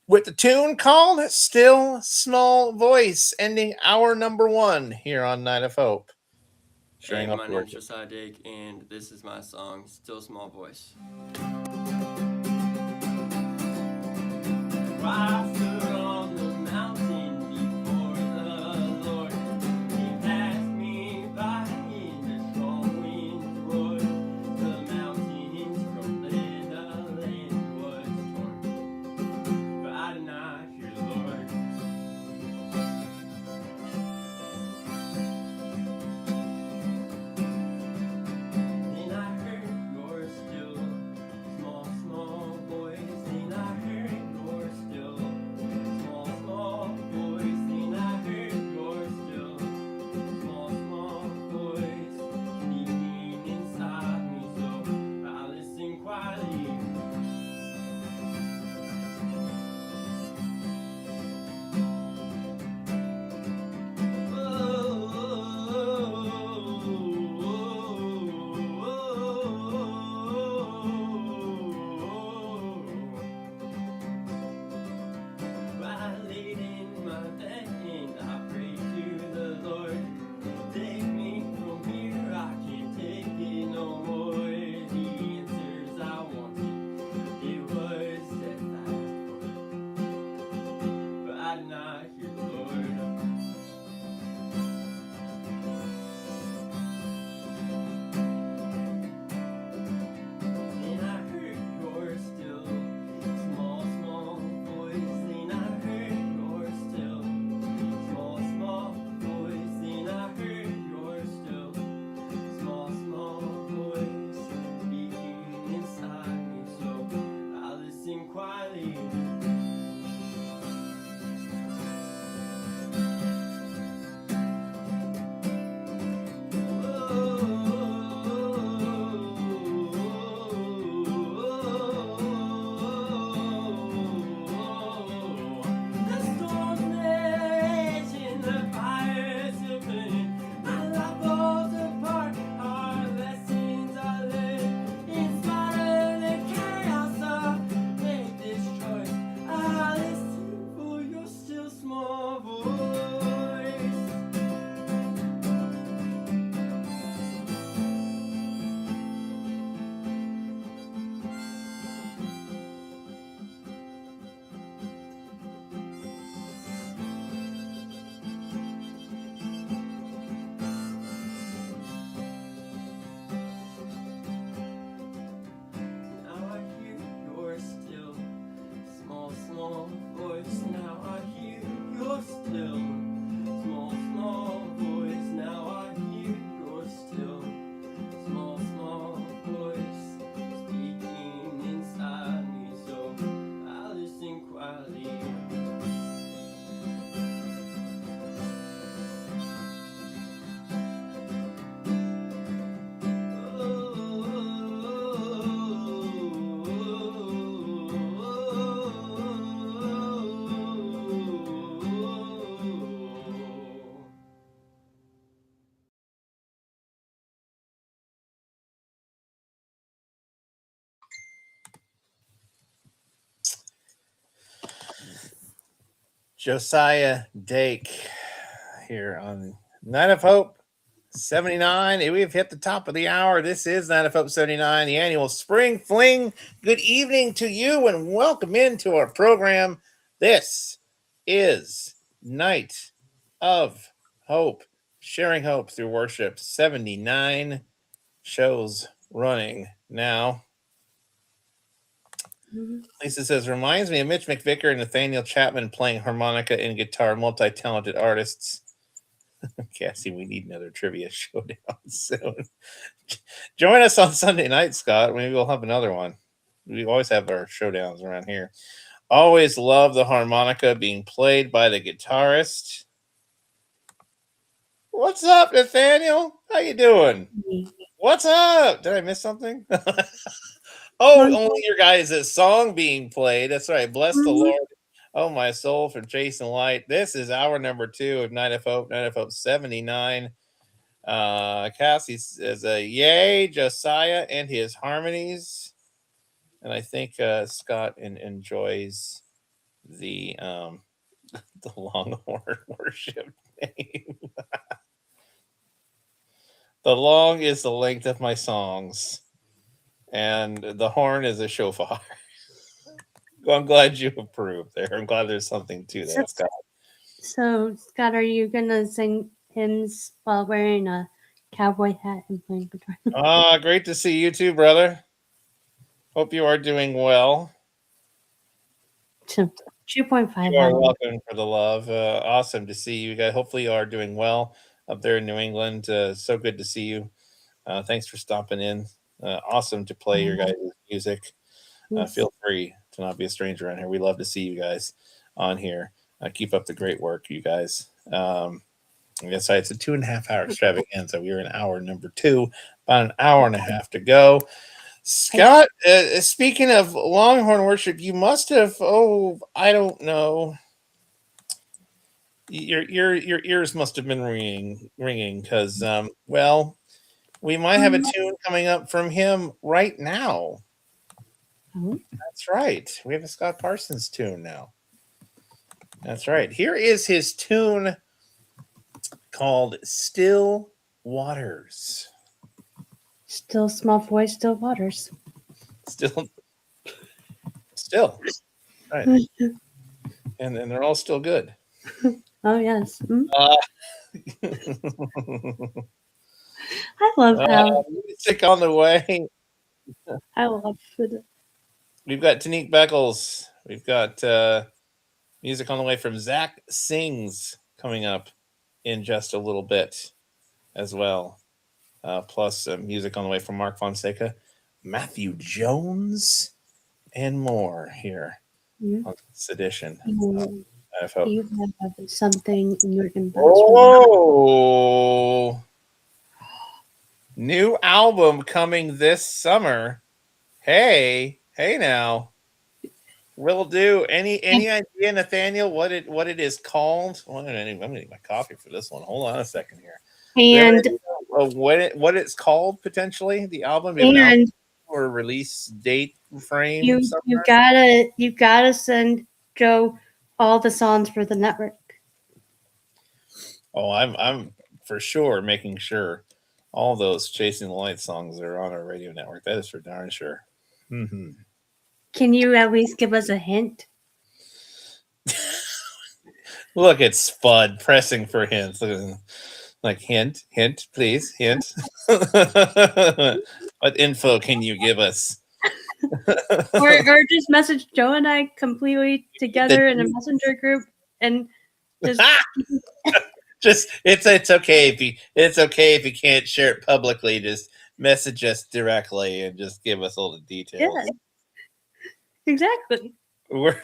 Speaker 3: with the tune called Still Small Voice, ending hour number 1 here on Night of Hope.
Speaker 8: Hey, my name's Josiah Dake, and this is my song, Still Small Voice. I stood on the mountain before the Lord. He passed me by in a strong wind roared. The mountains crumbled and the land was torn. But I did not hear the Lord. Then I heard your still quietly. The storms raging, the fires are burning, my life falls apart, our lessons are learned. In spite of the chaos of make this choice, I listen for your still small voice. Now I hear your still small, small voice. Now I hear your still small, small voice. Now I hear your still small, small voice speaking inside me. So I listen quietly.
Speaker 3: Josiah Dake here on Night of Hope 79. We've hit the top of the hour. This is Night of Hope 79, the annual Spring Fling. Good evening to you and welcome into our program. This is Night of Hope, sharing hope through worship. 79 shows running now. Lisa says, reminds me of Mitch McVicker and Nathaniel Chapman playing harmonica and guitar, multi-talented artists. Cassie, we need another trivia showdown soon. Join us on Sunday night, Scott. Maybe we'll have another one. We always have our showdowns around here. Always love the harmonica being played by the guitarist. What's up, Nathaniel? How you doing? What's up? Did I miss something? Oh, only your guys' song being played. That's right. Bless the Lord. Oh, my soul from Jason Light. This is hour number 2 of Night of Hope 79. Cassie says, yay, Josiah and his harmonies. And I think Scott enjoys the the Longhorn worship name. The long is the length of my songs, and the horn is a shofar. Well, I'm glad you approve there. I'm glad there's something to that, Scott.
Speaker 4: So, Scott, are you gonna sing hymns while wearing a cowboy hat and playing guitar?
Speaker 3: Great to see you too, brother. Hope you are doing well.
Speaker 4: 2.5.
Speaker 3: You are welcome for the love. Awesome to see you guys. Hopefully, you are doing well up there in New England. So good to see you. Thanks for stopping in. Awesome to play your guys' music. Feel free to not be a stranger around here. We love to see you guys on here. Keep up the great work, you guys. Yes, it's a 2.5 hour extravaganza. We are in hour number 2, about an hour and a half to go. Scott, speaking of Longhorn worship, you must have. Oh, I don't know. Your ears must have been ringing because well, we might have a tune coming up from him right now. That's right. We have a Scott Parsons tune now. That's right. Here is his tune called Still Waters.
Speaker 4: Still small voice, still waters.
Speaker 3: Still. Right. And they're all still good.
Speaker 4: Oh, yes. I love how
Speaker 3: music on the way.
Speaker 4: I love it.
Speaker 3: We've got Tanique Beckles. We've got music on the way from Zach Sings coming up in just a little bit as well. Plus music on the way from Mark Fonseca, Matthew Jones, and more here on Sedition.
Speaker 4: You,
Speaker 3: I hope.
Speaker 4: you have something in your inbox.
Speaker 3: Oh, new album coming this summer. Hey now. Will do. Any idea, Nathaniel, what it is called? Well, I'm gonna need my coffee for this one. Hold on a second here.
Speaker 4: And
Speaker 3: What it's called potentially? The album
Speaker 4: and
Speaker 3: or release date frame?
Speaker 4: you gotta send Joe all the songs for the network.
Speaker 3: Oh, I'm for sure making sure all those Chasing the Light songs are on our radio network. That is for darn sure. Mm-hmm.
Speaker 4: Can you at least give us a hint?
Speaker 3: Look at Spud pressing for hints. Like hint, please, hint. What info can you give us?
Speaker 4: or just message Joe and I completely together in a messenger group and just
Speaker 3: it's okay if you can't share it publicly. Just message us directly and just give us all the details.
Speaker 4: Yeah, exactly.
Speaker 3: We're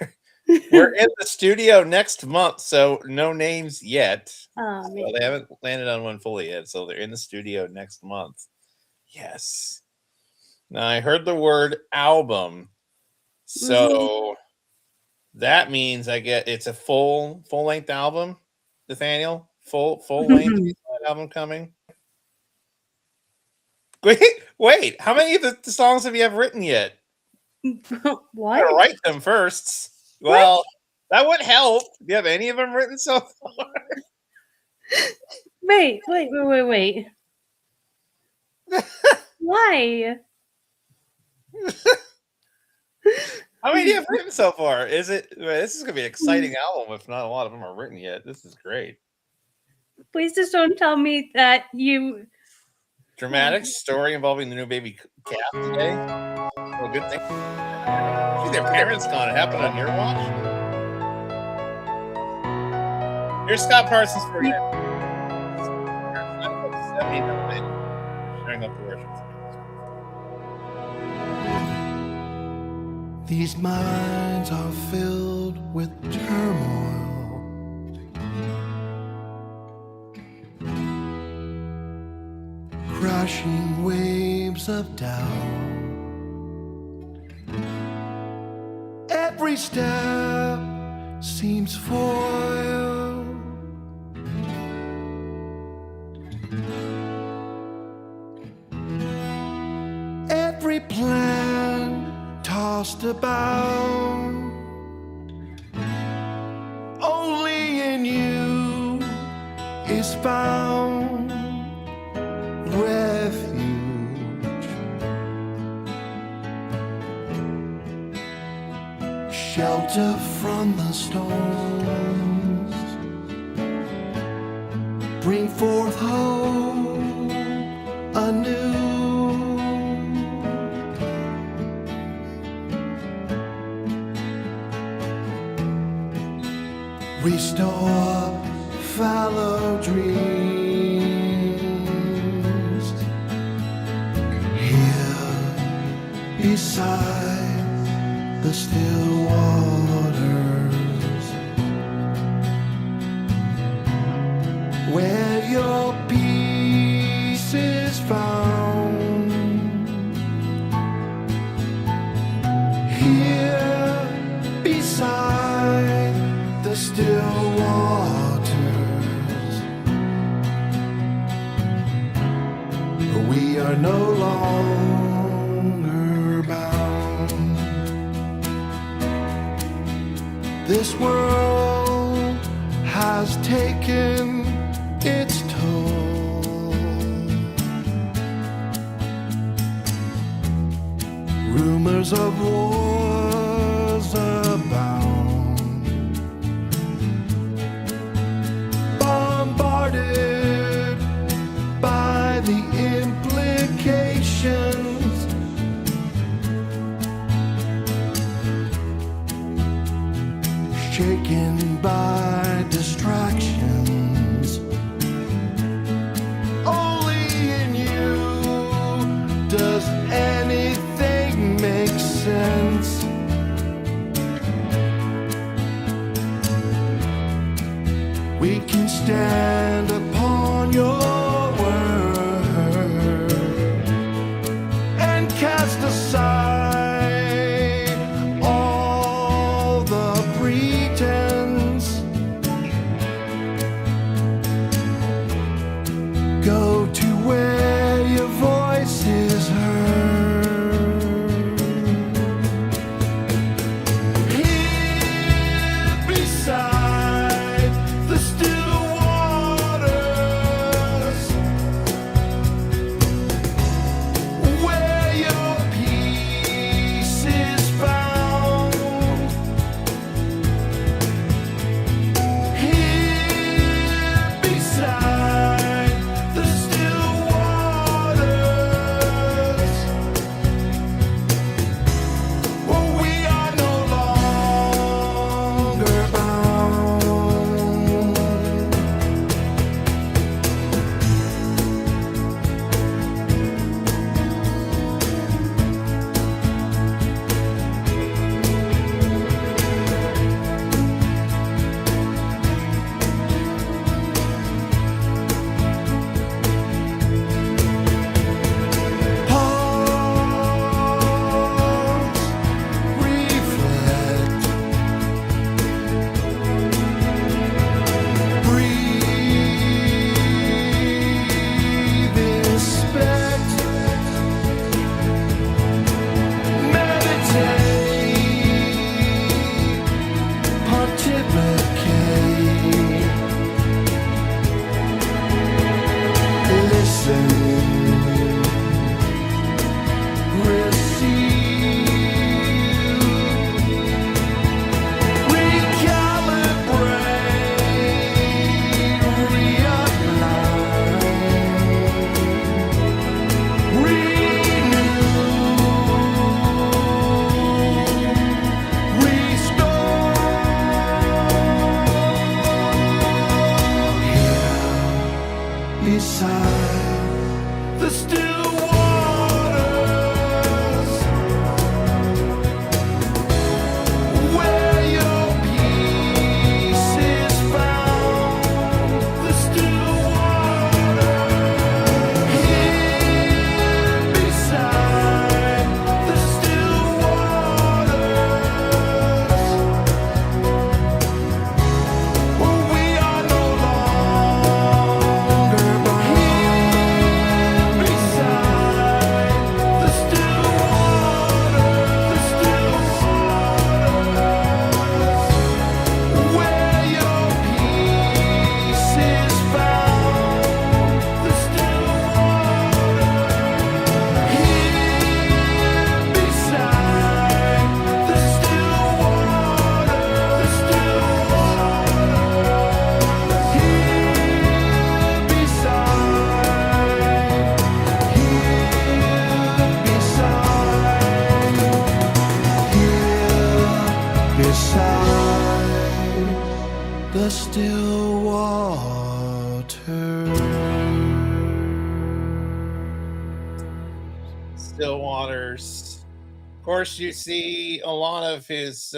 Speaker 3: in the studio next month, so no names yet.
Speaker 4: Oh,
Speaker 3: so they haven't landed on one fully yet, so they're in the studio next month. Yes. Now I heard the word album, so that means I get it's a full length album, Nathaniel. Full length album coming. Wait! How many of the songs have you ever written yet?
Speaker 4: What?
Speaker 3: Gotta write them first. Well, that would help. Do you have any of them written so far?
Speaker 4: Wait. Why?
Speaker 3: How many do you have written so far? This is gonna be an exciting album if not a lot of them are written yet. This is great.
Speaker 4: Please just don't tell me that you
Speaker 3: Dramatic story involving the new baby cat today. Well, good thing. See, their parents gone. It happened on your watch. Here's Scott Parsons for you. Sharing up the worship.
Speaker 9: These minds are filled with turmoil. Crashing waves of doubt. Every step seems foiled. Every plan tossed about. Only in you is found refuge. Shelter from the storms. Bring forth hope anew. Restore fallow dreams. Here beside the still waters, where your peace is found. Here beside the still waters, we are no longer bound. This world has taken its toll. Rumors of wars abound. Bombarded by the implications. Shaken by distractions. Only in you does anything make sense. we can stand upon your word and cast aside all the pretense. Go to where your voice is heard. Here beside the still waters, where your peace is found. Here beside the still waters, well, we are no longer bound. Pause, reflect, breathe, inspect, meditate, pontificate, listen, receive, recalibrate, realign, renew, restore. Here beside the still waters, where your peace is found. The still waters. Here beside the still waters, well, we are no longer bound. Here beside the still waters, where your peace is found. The still waters. Here beside the still waters, here beside the still water.
Speaker 3: Still Waters. Of course, you see a lot of his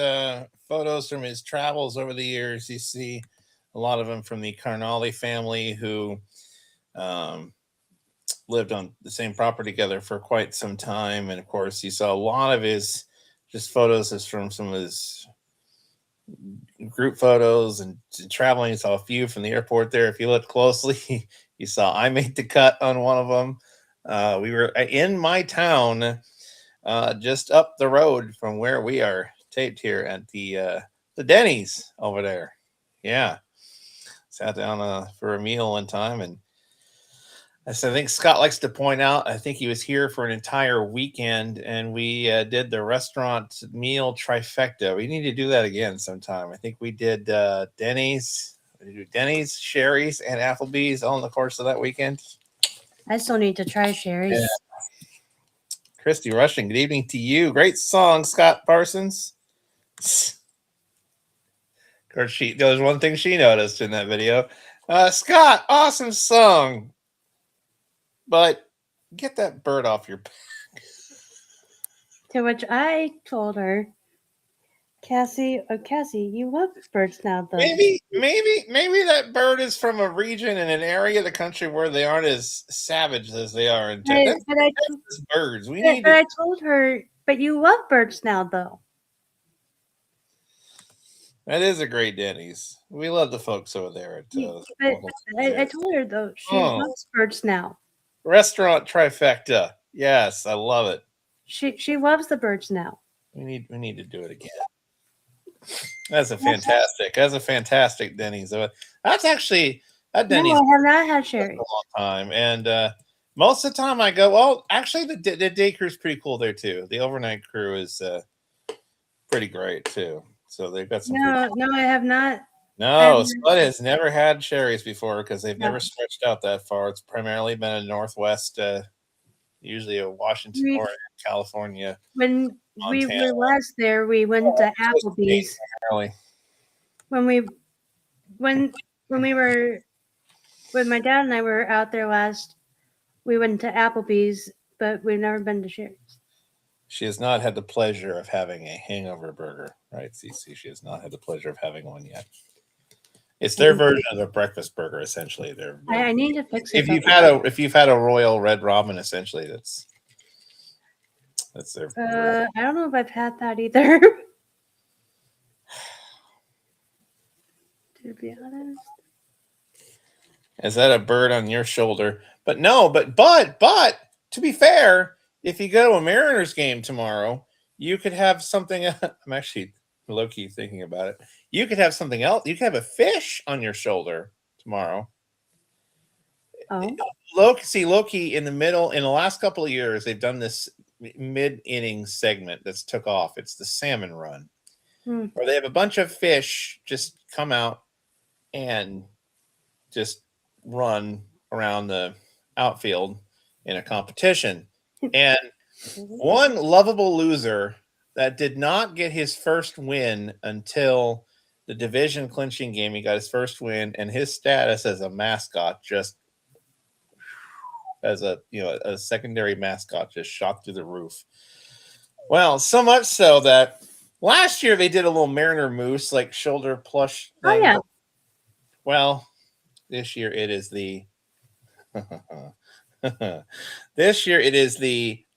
Speaker 3: photos from his travels over the years. You see a lot of them from the Carnali family who um, lived on the same property together for quite some time. And of course, you saw a lot of his just photos is from some of his group photos and traveling. You saw a few from the airport there. If you look closely, you saw I made the cut on one of them. We were in my town, just up the road from where we are taped here at the Denny's over there. Yeah, sat down for a meal one time, and as I think Scott likes to point out, I think he was here for an entire weekend, and we did the restaurant meal trifecta. We need to do that again sometime. I think we did Denny's, Sherry's, and Applebee's all in the course of that weekend.
Speaker 4: I still need to try Sherry's.
Speaker 3: Yeah. Christy Rushing, good evening to you. Great song, Scott Parsons. Of course, there was one thing she noticed in that video. Scott, awesome song. But get that bird off your back.
Speaker 4: To which I told her, Cassie, you love birds now, though.
Speaker 3: Maybe that bird is from a region in an area of the country where they aren't as savage as they are in
Speaker 4: But,
Speaker 3: Texas.
Speaker 4: but I,
Speaker 3: Texas birds. We
Speaker 4: but,
Speaker 3: need
Speaker 4: but
Speaker 3: to.
Speaker 4: I told her, but you love birds now, though.
Speaker 3: That is a great Denny's. We love the folks over there at.
Speaker 4: But I told her though she
Speaker 3: Oh.
Speaker 4: loves birds now.
Speaker 3: Restaurant trifecta. Yes, I love it.
Speaker 4: She loves the birds now.
Speaker 3: We need to do it again. That's a fantastic Denny's. That's actually that Denny's
Speaker 4: No, I have not had Sherry.
Speaker 3: a long time, and most of the time I go. Well, actually, the day crew is pretty cool there too. The overnight crew is pretty great too. So they've got some.
Speaker 4: No, I have not.
Speaker 3: No, Spud has never had Sherry's before because they've never stretched out that far. It's primarily been a Northwest, usually a Washington or California.
Speaker 4: When
Speaker 3: Montana.
Speaker 4: we were last there, we went to Applebee's. When my dad and I were out there last, we went to Applebee's, but we've never been to Sherry's.
Speaker 3: She has not had the pleasure of having a hangover burger, right, Cece? She has not had the pleasure of having one yet. It's their version of a breakfast burger, essentially.
Speaker 4: I need to fix it.
Speaker 3: If you've had a Royal Red Robin, essentially, that's their.
Speaker 4: I don't know if I've had that either. To be honest.
Speaker 3: Is that a bird on your shoulder? But no, but to be fair, if you go to a Mariners game tomorrow, you could have something. I'm actually low-key thinking about it. You could have something else. You could have a fish on your shoulder tomorrow.
Speaker 4: Oh.
Speaker 3: Low-key in the middle, in the last couple of years, they've done this mid-inning segment that's took off. It's the salmon run. Where they have a bunch of fish just come out and just run around the outfield in a competition. And one lovable loser that did not get his first win until the division clinching game. He got his first win, and his status as a mascot just as a secondary mascot just shot through the roof. Well, so much so that last year they did a little Mariner Moose like shoulder plush thing.
Speaker 4: Oh yeah.
Speaker 3: Well, this year it is the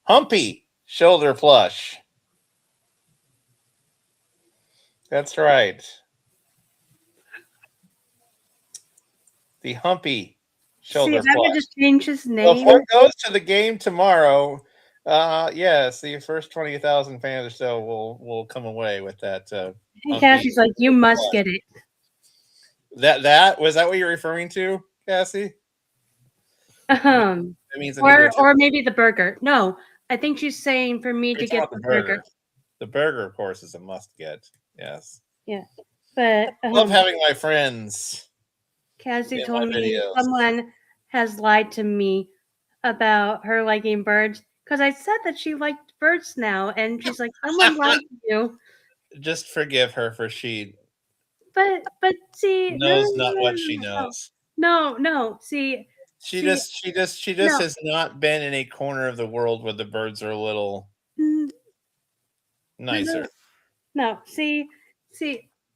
Speaker 3: Humpy shoulder plush. That's right. The Humpy shoulder plush.
Speaker 4: Would just change his name.
Speaker 3: So before it goes to the game tomorrow, yes, the first 20,000 fans or so will come away with that.
Speaker 4: Cassie's like, you must get it.
Speaker 3: That was that what you're referring to, Cassie? That means
Speaker 4: or maybe the burger. No, I think she's saying for me to get the burger.
Speaker 3: The burger, of course, is a must get. Yes.
Speaker 4: Yeah, but
Speaker 3: I love having my friends.
Speaker 4: Cassie told me someone has lied to me about her liking birds because I said that she liked birds now, and she's like, someone lied to you.
Speaker 3: Just forgive her for she.
Speaker 4: But see,
Speaker 3: knows not what she knows.
Speaker 4: No. See,
Speaker 3: she just has not been in a corner of the world where the birds are a little nicer.
Speaker 4: No, see,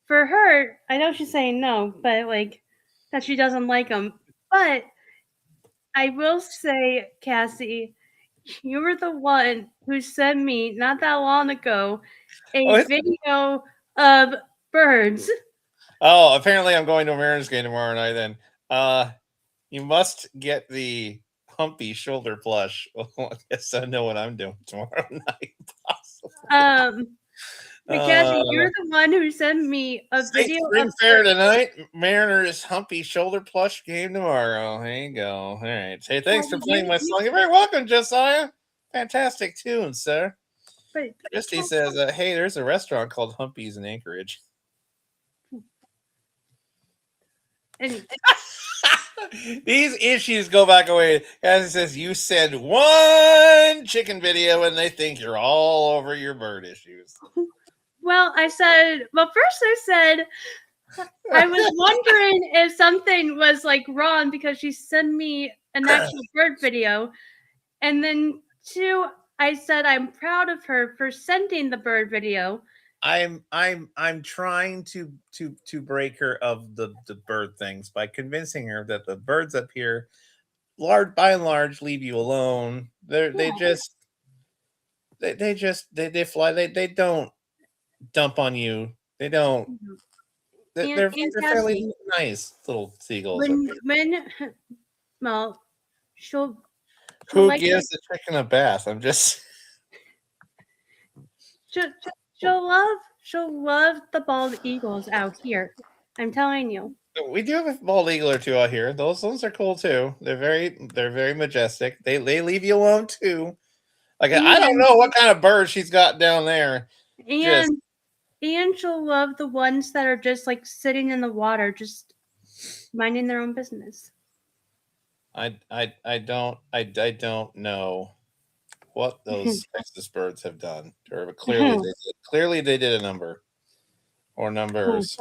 Speaker 4: for her, I know she's saying no, but like that she doesn't like them. But I will say, Cassie, you were the one who sent me not that long ago a video of birds.
Speaker 3: Oh, apparently I'm going to a Mariners game tomorrow night. Then, you must get the Humpy shoulder plush. Well, I guess I know what I'm doing tomorrow night. Possibly.
Speaker 4: Cassie, you're the one who sent me a video.
Speaker 3: Spring Fair tonight. Mariners Humpy shoulder plush game tomorrow. There you go. All right. Hey, thanks for playing my song. You're very welcome, Josiah. Fantastic tune, sir. Christy says, "Hey, there's a restaurant called Humpy's in Anchorage." These issues go back away. As it says, you send one chicken video and they think you're all over your bird issues.
Speaker 4: Well, first I said I was wondering if something was like wrong because she sent me an actual bird video. And then two, I said I'm proud of her for sending the bird video.
Speaker 3: I'm trying to break her of the bird things by convincing her that the birds up here, large by and large, leave you alone. They just they fly. They don't dump on you. They don't. They're fairly
Speaker 4: Sassy,
Speaker 3: nice little seagulls up here.
Speaker 4: when well, she'll
Speaker 3: Who
Speaker 4: like
Speaker 3: gives the chicken a bath? I'm just.
Speaker 4: she'll, she'll love the bald eagles out here. I'm telling you.
Speaker 3: We do have a bald eagle or two out here. Those ones are cool too. They're very majestic. They leave you alone too. Like I don't know what kind of bird she's got down there.
Speaker 4: And she'll love the ones that are just like sitting in the water, just minding their own business.
Speaker 3: I don't know what those Texas birds have done to her, but clearly they did a number or numbers.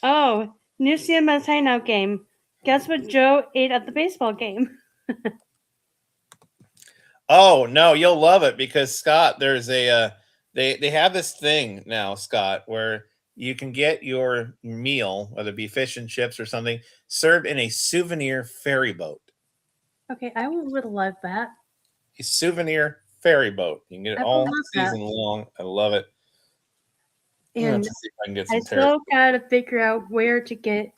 Speaker 4: Oh, new CMS Hangout game. Guess what Joe ate at the baseball game?
Speaker 3: Oh no, you'll love it because Scott, there's a they have this thing now, Scott, where you can get your meal, whether it be fish and chips or something, served in a souvenir ferry boat.
Speaker 4: Okay, I would love that.
Speaker 3: A souvenir ferry boat. You can get it all season long. I love it.
Speaker 4: And
Speaker 3: see if I can get
Speaker 4: I
Speaker 3: some
Speaker 4: still gotta figure out where to get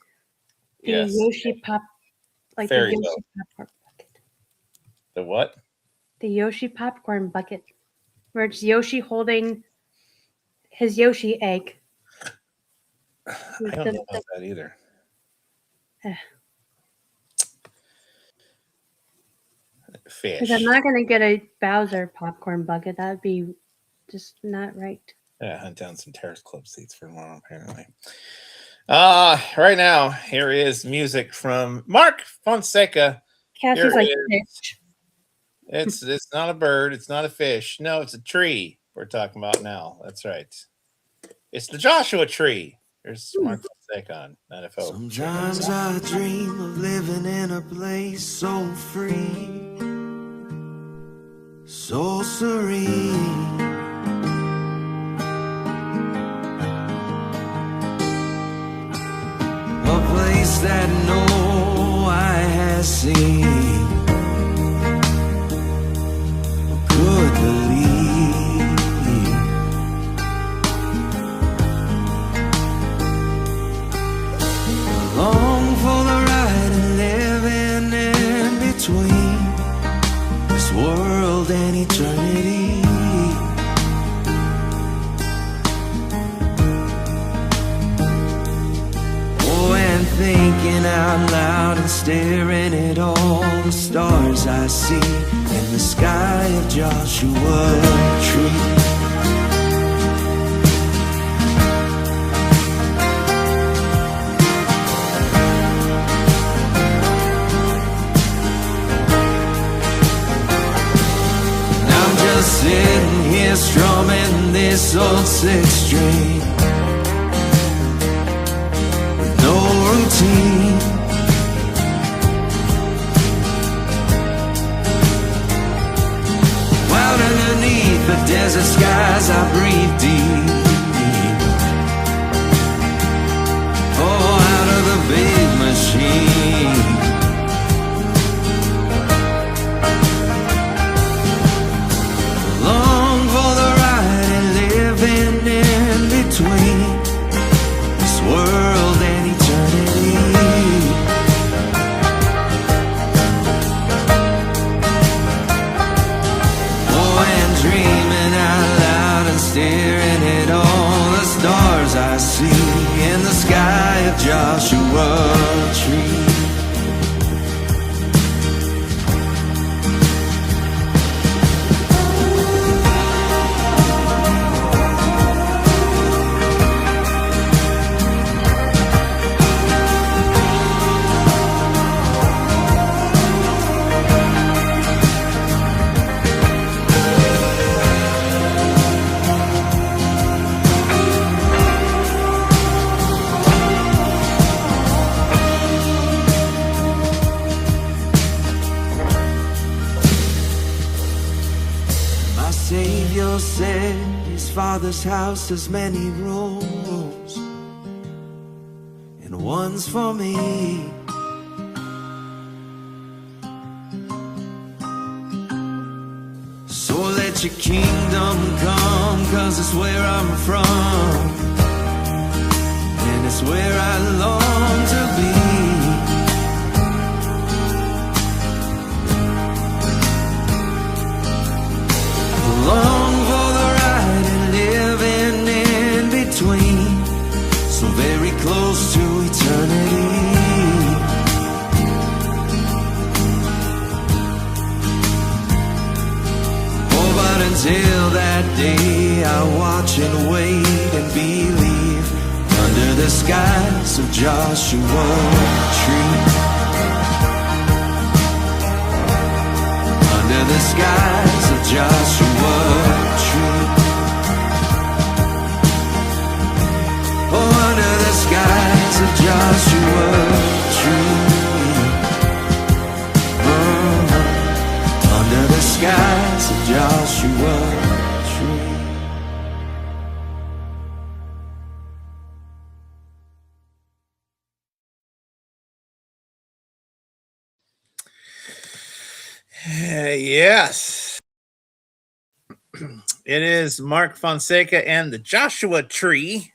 Speaker 4: the Yoshi Pop, like
Speaker 3: Ferry
Speaker 4: the Yoshi
Speaker 3: boat.
Speaker 4: popcorn bucket.
Speaker 3: The what?
Speaker 4: The Yoshi popcorn bucket, where it's Yoshi holding his Yoshi egg.
Speaker 3: I don't know about that either. Fish.
Speaker 4: Because I'm not gonna get a Bowser popcorn bucket. That'd be just not right.
Speaker 3: Yeah, hunt down some Terrace Club seats for tomorrow, apparently. Right now, here is music from Mark Fonseca.
Speaker 4: Cassie's like,
Speaker 3: fish. It's not a bird, it's not a fish. No, it's a tree we're talking about now. That's right. It's the Joshua tree. There's Mark Fonseca on NFO.
Speaker 9: Sometimes I dream of living in a place so free, so serene. A place that no eye has seen, could believe. I long for the ride and living in between this world and eternity. Thinking out loud and staring at all the stars I see in the sky of Joshua Tree. And I'm just sitting here strumming this old six string. Routine. Out underneath the desert skies I breathe deep. Oh, out of the big machine. Long for the ride and living in between this world and eternity. Oh, and dreaming out loud and staring at all the stars I see in the sky of Joshua Tree. Father's house has many rooms, and one's for me. So let your kingdom come, 'cause it's where I'm from, and it's where I long to be. Long for the ride and living in between, so very close to eternity. Oh, but until that day, I watch and wait and believe under the skies of Joshua Tree. Under the skies of Joshua Tree. Oh, under the skies of Joshua Tree. Under the skies of Joshua Tree.
Speaker 3: Yes. It is Mark Fonseca and the Joshua Tree.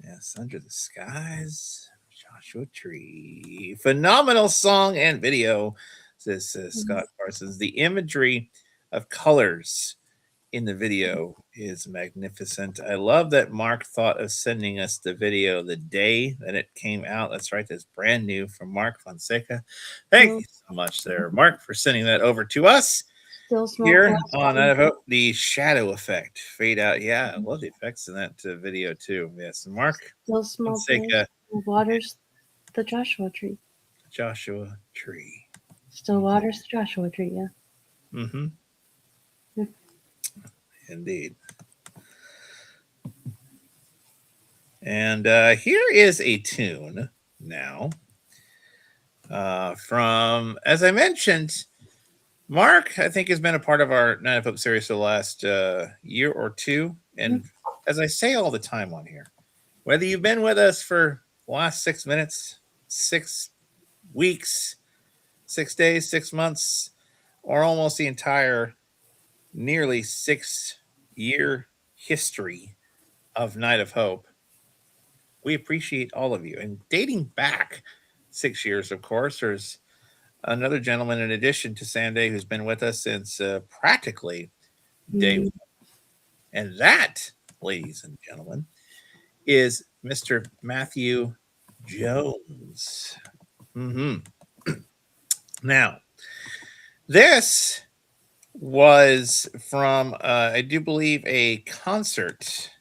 Speaker 3: Yes, Under the Skies, Joshua Tree. Phenomenal song and video, says Scott Parsons. The imagery of colors in the video is magnificent. I love that Mark thought of sending us the video the day that it came out. That's right, that's brand new from Mark Fonseca. Thank you so much there, Mark, for sending that over to us.
Speaker 4: Still small
Speaker 3: Here
Speaker 4: class
Speaker 3: on
Speaker 4: button.
Speaker 3: the shadow effect, fade out. Yeah, I love the effects in that video too. Yes, Mark
Speaker 4: Still small
Speaker 3: Fonseca,
Speaker 4: class waters the Joshua tree.
Speaker 3: Joshua Tree.
Speaker 4: Still waters the Joshua tree, yeah.
Speaker 3: Mm-hmm.
Speaker 4: Yeah.
Speaker 3: Indeed. And here is a tune now from, as I mentioned, Mark, I think, has been a part of our Night of Hope series for the last year or two. And as I say all the time on here, whether you've been with us for the last 6 minutes, 6 weeks, 6 days, 6 months, or almost the entire nearly 6-year history of Night of Hope, we appreciate all of you. And dating back 6 years, of course, there's another gentleman in addition to Sanday who's been with us since practically day one. And that, ladies and gentlemen, is Mr. Matthew Jones. Now, this was from, I do believe, a concert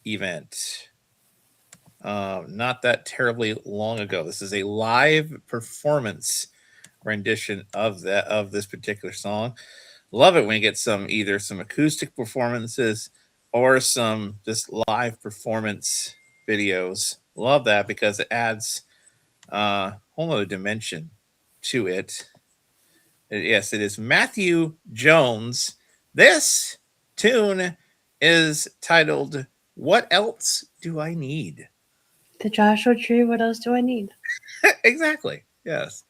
Speaker 3: event not that terribly long ago. This is a live performance rendition of this particular song. Love it when you get either some acoustic performances or some just live performance videos. Love that because it adds a whole other dimension to it. Yes, it is Matthew Jones. This tune is titled "What Else Do I Need?"
Speaker 4: The Joshua tree, what else do I need?
Speaker 3: Exactly. Yes.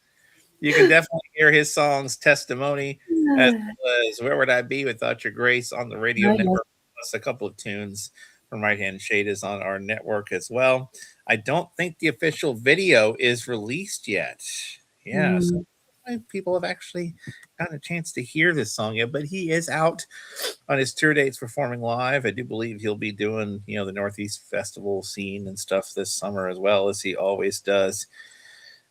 Speaker 3: You can definitely hear his song's testimony, as well as Where Would I Be Without Your Grace on the radio network, plus a couple of tunes from Right Hand Shade is on our network as well. I don't think the official video is released yet. Yeah, so people have actually gotten a chance to hear this song yet, but he is out on his tour dates performing live. I do believe he'll be doing, the Northeast Festival scene and stuff this summer as well, as he always does.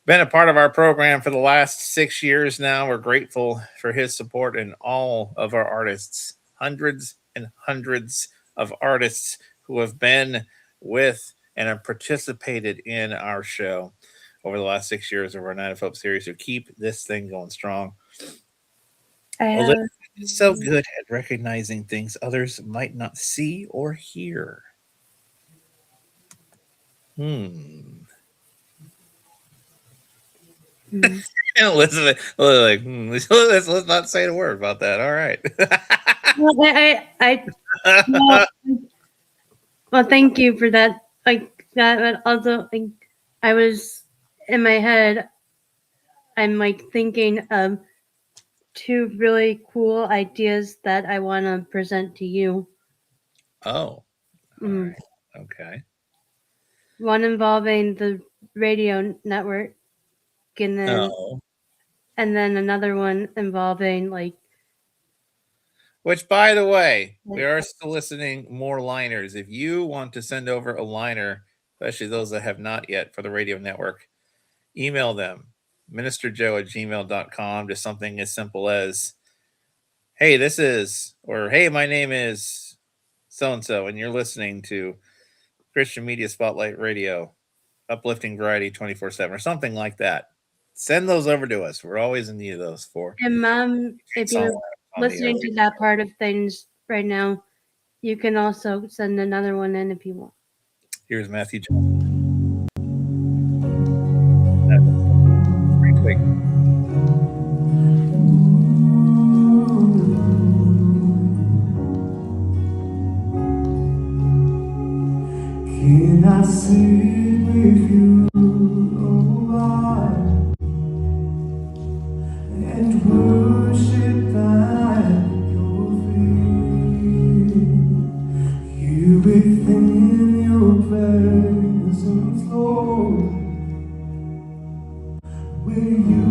Speaker 3: Been a part of our program for the last 6 years now. We're grateful for his support and all of our artists, hundreds and hundreds of artists who have been with and have participated in our show over the last 6 years of our Night of Hope series, who keep this thing going strong. Elizabeth is so good at recognizing things others might not see or hear. And Elizabeth, like, let's not say a word about that. All right.
Speaker 4: Well, Well, thank you for that. Like that, but also like I was in my head. I'm like thinking of two really cool ideas that I want to present to you.
Speaker 3: Oh, all
Speaker 4: Mm.
Speaker 3: right. Okay.
Speaker 4: One involving the radio network, and then
Speaker 3: Oh.
Speaker 4: another one involving like
Speaker 3: Which, by the way, we are soliciting more liners. If you want to send over a liner, especially those that have not yet for the radio network, email them ministerjoe@gmail.com. Just something as simple as, hey, this is, or hey, my name is so and so, and you're listening to Christian Media Spotlight Radio, uplifting variety 24/7, or something like that. Send those over to us. We're always in need of those for
Speaker 4: And Mom, if you're
Speaker 3: songwriting on the
Speaker 4: listening to that part of things right now, you can also send another one in if you want.
Speaker 3: Here's Matthew Johnson. Pretty quick.
Speaker 5: Can I sit with you a while and worship at your feet? You within your presence, Lord, where you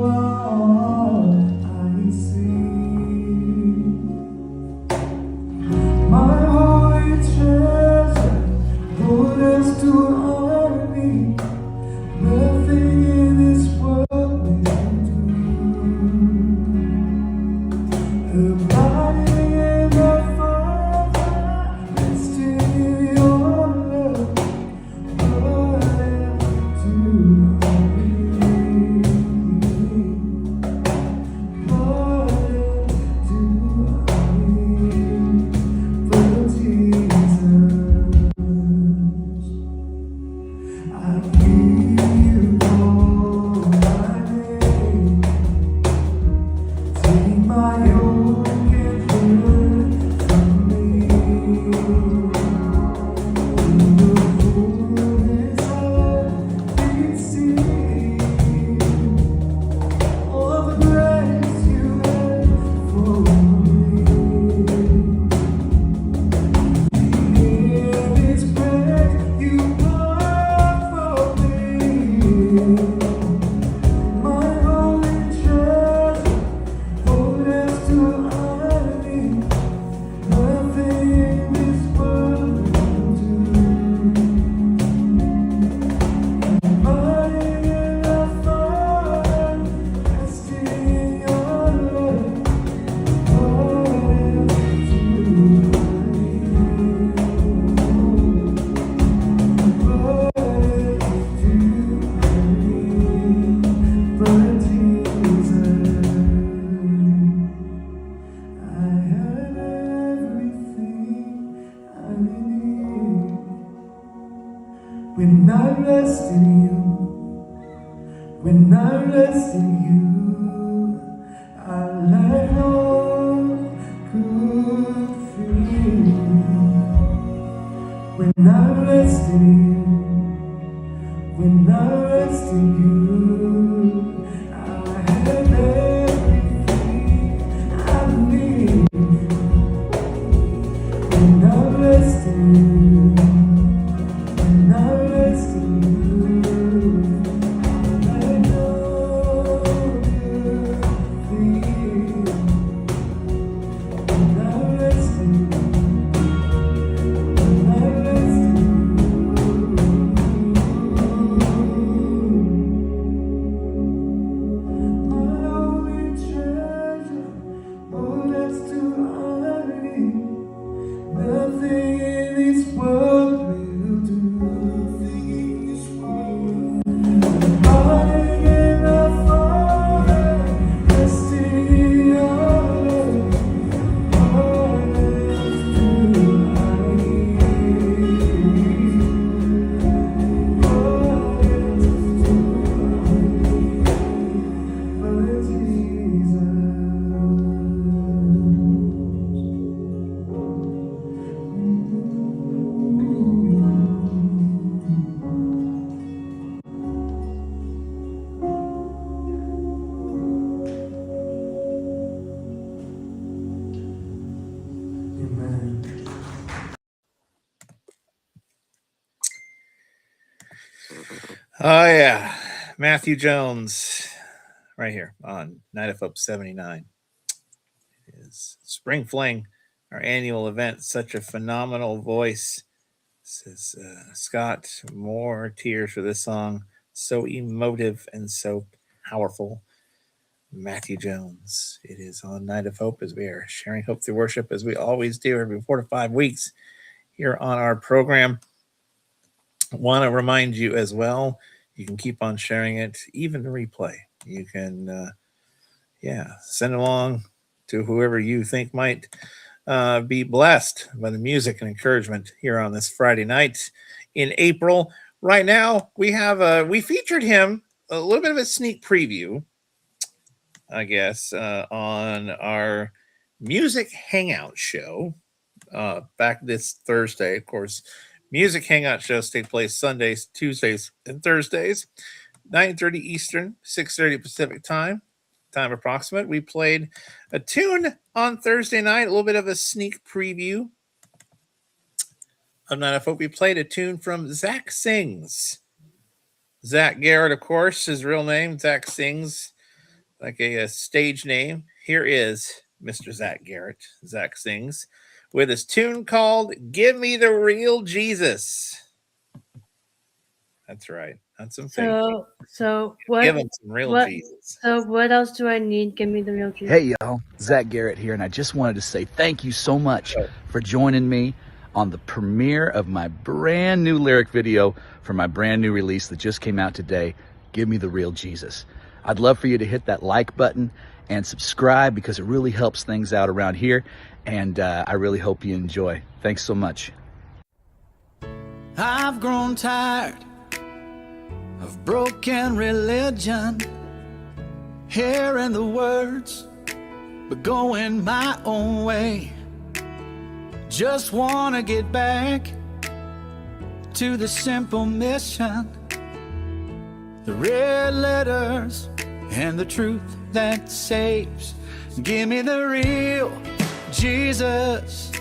Speaker 5: are, I see my holy treasure. Lord, as to honor me, nothing in this world will do. Abiding in the Father, resting in your love, what else do I need? What else do I need but Jesus? I give you all my name. Take my yoke and learn from me. In the fullness of peace, all the grace you have for me. In His presence, you are for me. My holy treasure, Lord, as to honor me, nothing in this world will do. Abiding in the Father, resting in your love, what else do I need? What else do I need but Jesus? I have everything I need when I rest in you. When I rest in you, I let no good thing. When I rest in you, when I rest in you, I have everything I need. When I rest in you, when I rest in you, I know good thing. When I rest in you, when I rest in you.
Speaker 3: Oh yeah, Matthew Jones, right here on Night of Hope 79. It is Spring Fling, our annual event. Such a phenomenal voice. Says Scott, more tears for this song. So emotive and so powerful. Matthew Jones. It is on Night of Hope as we are sharing hope through worship as we always do every 4 to 5 weeks here on our program. Want to remind you as well, you can keep on sharing it, even the replay. You can, send along to whoever you think might be blessed by the music and encouragement here on this Friday night in April. Right now, we featured him a little bit of a sneak preview, I guess, on our music hangout show back this Thursday. Of course, music hangout shows take place Sundays, Tuesdays, and Thursdays, 9:30 Eastern, 6:30 Pacific time approximate. We played a tune on Thursday night, a little bit of a sneak preview of Night of Hope. We played a tune from Zach Sings. Zach Garrett, of course, his real name. Zach Sings, like a stage name. Here is Mr. Zach Garrett. Zach Sings with his tune called Give Me the Real Jesus. That's right. That's some faith.
Speaker 4: So what?
Speaker 3: Give him some real Jesus.
Speaker 4: So what else do I need? Give me the real Jesus.
Speaker 10: Hey y'all, Zach Garrett here, and I just wanted to say thank you so much for joining me on the premiere of my brand new lyric video for my brand new release that just came out today, Give Me the Real Jesus. I'd love for you to hit that like button and subscribe because it really helps things out around here, and I really hope you enjoy. Thanks so much.
Speaker 9: I've grown tired of broken religion, hearing the words, but going my own way. Just wanna get back to the simple mission, the red letters and the truth that saves. Give me the real Jesus.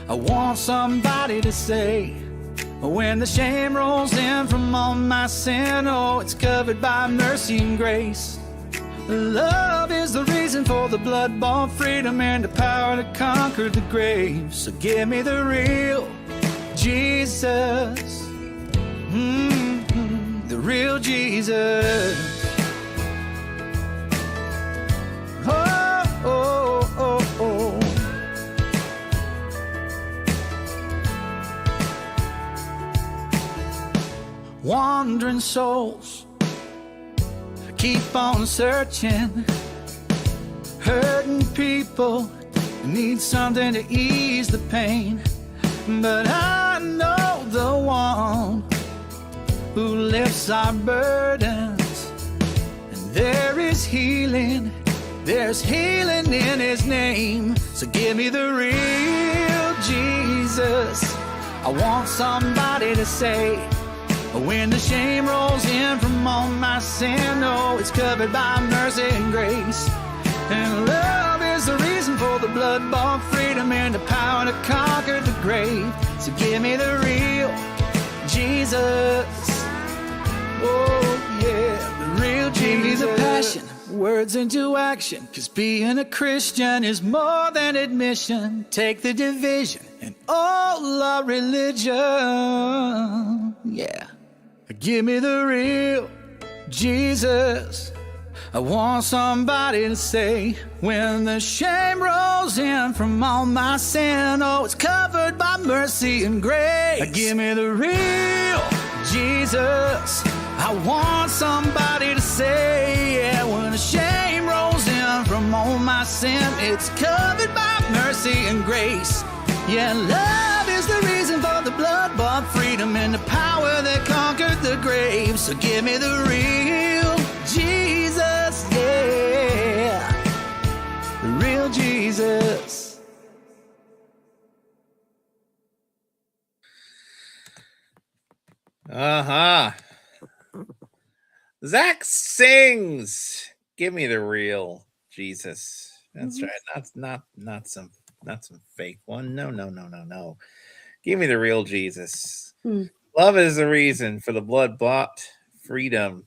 Speaker 9: I want somebody to say, when the shame rolls in from all my sin, oh, it's covered by mercy and grace. Love is the reason for the blood-bought freedom and the power to conquer the grave. So give me the real Jesus. The real Jesus. Oh, oh, oh, oh. Wandering souls keep on searching, hurting people need something to ease the pain, but I know the one who lifts our burdens, and there is healing, there's healing in his name. So give me the real Jesus. I want somebody to say, when the shame rolls in from all my sin, oh, it's covered by mercy and grace. And love is the reason for the blood-bought freedom and the power to conquer the grave. So give me the real Jesus. Oh, yeah, the real Jesus. The passion, words into action, 'cause being a Christian is more than admission. Take the division and all our religion. Yeah. Give me the real Jesus. I want somebody to say, when the shame rolls in from all my sin, oh, it's covered by mercy and grace. Give me the real Jesus. I want somebody to say, yeah, when the shame rolls in from all my sin, it's covered by mercy and grace. Yeah, love is the reason for the blood-bought freedom and the power that conquered the grave. So give me the real Jesus, yeah, the real Jesus.
Speaker 3: Zach Sings. Give me the real Jesus. That's right. Not some fake one. No. Give me the real Jesus. Love is the reason for the blood bought freedom.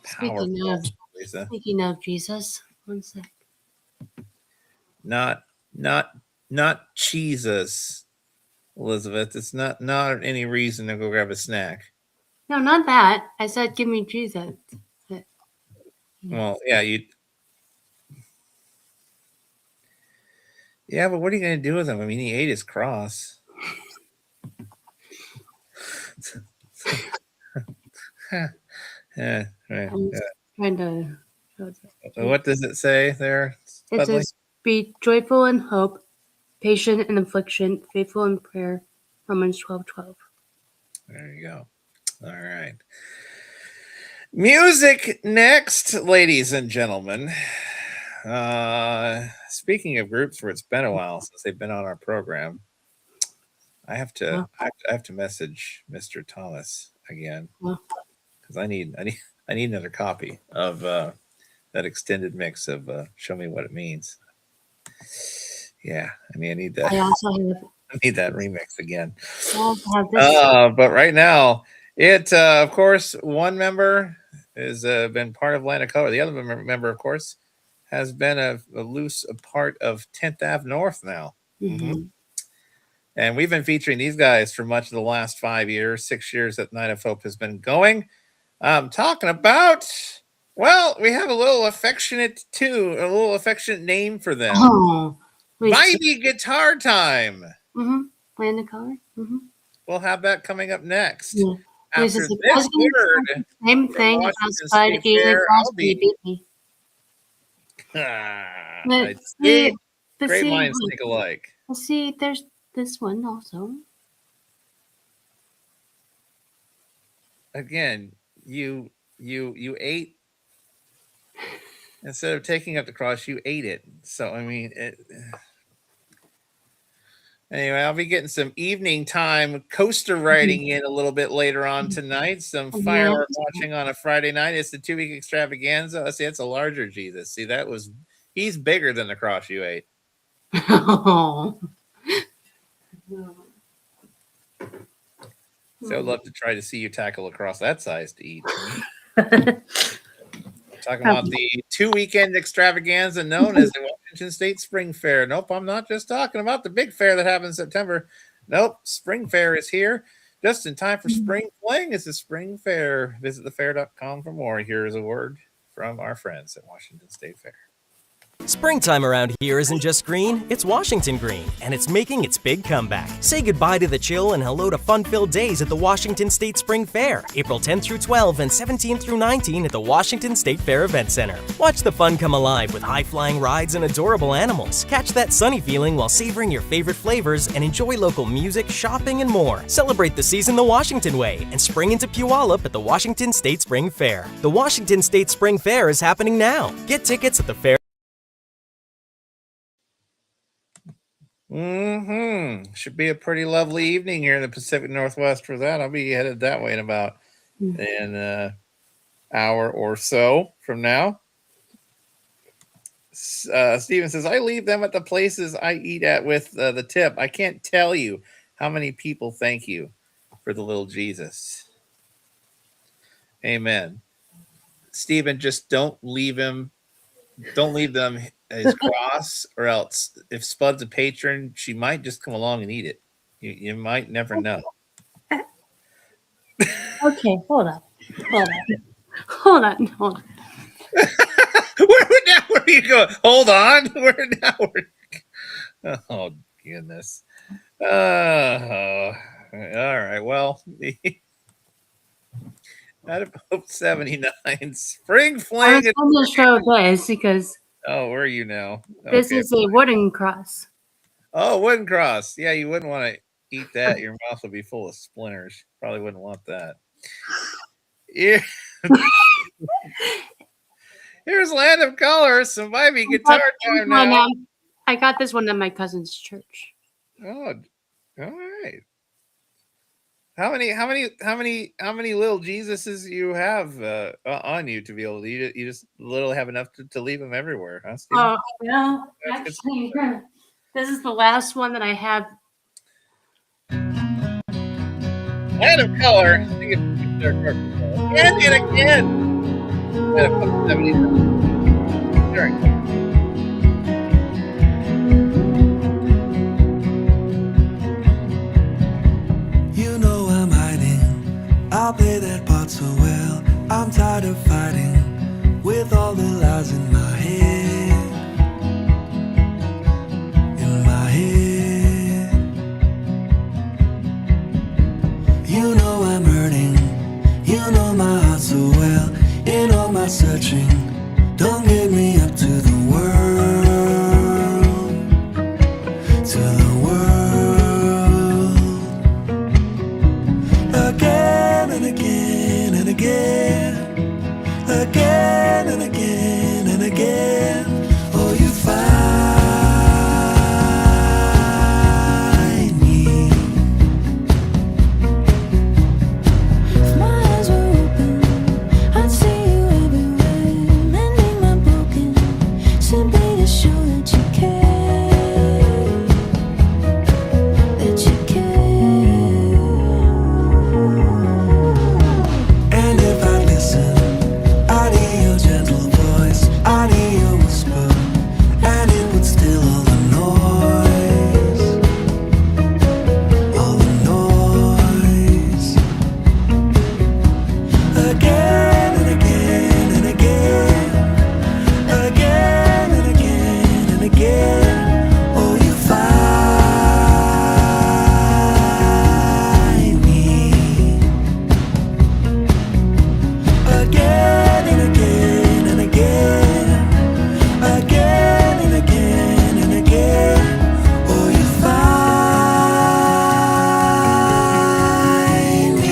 Speaker 4: Speaking
Speaker 3: Powerful,
Speaker 4: of
Speaker 3: Lisa.
Speaker 4: speaking of Jesus, one sec.
Speaker 3: Not not Jesus, Elizabeth. It's not any reason to go grab a snack.
Speaker 4: No, not that. I said, give me Jesus.
Speaker 3: Well, yeah, yeah, but what are you going to do with him? I mean, he ate his cross. Yeah, right.
Speaker 4: I'm just trying to.
Speaker 3: What does it say there?
Speaker 4: It
Speaker 3: Spudley?
Speaker 4: says, "Be joyful in hope, patient in affliction, faithful in prayer." Romans 12:12.
Speaker 3: There you go. All right. Music next, ladies and gentlemen. Speaking of groups where it's been a while since they've been on our program, I have to message Mr. Thomas again because I need another copy of that extended mix of "Show Me What It Means." Yeah, I mean, I need that.
Speaker 4: I also have.
Speaker 3: I need that remix again.
Speaker 4: I also have this.
Speaker 3: But right now, it of course one member has been part of Land of Color. The other member, of course, has been a loose part of 10th Ave North now.
Speaker 4: Mhm.
Speaker 3: And we've been featuring these guys for much of the last 5 years, 6 years that Night of Hope has been going. Talking about, well, we have a little affectionate name for them.
Speaker 4: Oh,
Speaker 3: Mighty Guitar Time.
Speaker 4: Land of Color.
Speaker 3: We'll have that coming up next.
Speaker 4: Yeah.
Speaker 3: After
Speaker 4: This is
Speaker 3: this word,
Speaker 4: same
Speaker 3: from
Speaker 4: thing.
Speaker 3: Washington
Speaker 4: Outside
Speaker 3: State
Speaker 4: Alien
Speaker 3: Fair, I'll
Speaker 4: Crosby
Speaker 3: be-
Speaker 4: beat me.
Speaker 3: I
Speaker 4: But
Speaker 3: see.
Speaker 4: but
Speaker 3: Great
Speaker 4: see,
Speaker 3: minds think alike.
Speaker 4: well, see, there's this one also.
Speaker 3: Again, you ate instead of taking up the cross, you ate it. So I mean, anyway, I'll be getting some evening time coaster riding in a little bit later on tonight. Some firework watching on a Friday night. It's the 2-week extravaganza. See, that's a larger Jesus. See, he's bigger than the cross you ate.
Speaker 4: Oh.
Speaker 3: So I'd love to try to see you tackle across that size to eat. Talking about the 2-weekend extravaganza known as the Washington State Spring Fair. Nope, I'm not just talking about the big fair that happens in September. Nope, Spring Fair is here just in time for Spring Fling. It's a Spring Fair. Visit thefair.com for more. Here is a word from our friends at Washington State Fair.
Speaker 1: Springtime around here isn't just green, it's Washington green, and it's making its big comeback. Say goodbye to the chill and hello to fun-filled days at the Washington State Spring Fair, April 10th through 12 and 17th through 19 at the Washington State Fair Event Center. Watch the fun come alive with high-flying rides and adorable animals. Catch that sunny feeling while savoring your favorite flavors and enjoy local music, shopping, and more. Celebrate the season the Washington way and spring into Puyallup at the Washington State Spring Fair. The Washington State Spring Fair is happening now. Get tickets at the fair.
Speaker 3: Should be a pretty lovely evening here in the Pacific Northwest for that. I'll be headed that way in about an hour or so from now. Steven says, I leave them at the places I eat at with the tip. I can't tell you how many people thank you for the little Jesus. Amen. Steven, just don't leave them his cross, or else if Spud's a patron, she might just come along and eat it. You might never know.
Speaker 4: Okay, hold on.
Speaker 3: Where are you going? Hold on. Oh goodness. All right. Well, out of Hope 79 Spring
Speaker 4: I
Speaker 3: Fling.
Speaker 4: was going to show this because
Speaker 3: Oh, where are you now?
Speaker 4: this is a wooden cross.
Speaker 3: Oh, wooden cross. Yeah, you wouldn't want to eat that. Your mouth would be full of splinters. Probably wouldn't want that. Yeah. Here's Land of Color. Some Mighty Guitar Time now.
Speaker 4: I got this one at my cousin's church.
Speaker 3: Oh, all right. How many little Jesuses you have on you to be able to eat? You just literally have enough to leave them everywhere, huh, Steve?
Speaker 4: Oh, yeah. Actually, this is the last one that I have.
Speaker 3: Land of Color. I think it's again and again. Kind of put the 70s on. There we go.
Speaker 9: You know I'm hiding. I'll play that part so well. I'm tired of fighting with all the lies in my head. In my head. You know I'm hurting. You know my heart so well. In all my searching, don't get me up to the world. To the world. Again and again and again. Again and again and again. Oh, you find me.
Speaker 7: If my eyes were open, I'd see you everywhere, mending my broken, simply to show that you care, that you care.
Speaker 9: And if I listen, I'd hear your gentle voice, I'd hear your whisper, and it would still all the noise, all the noise. Again and again and again, again and again and again. Oh, you find me. Again and again and again. Again and again and again. Oh, you find me.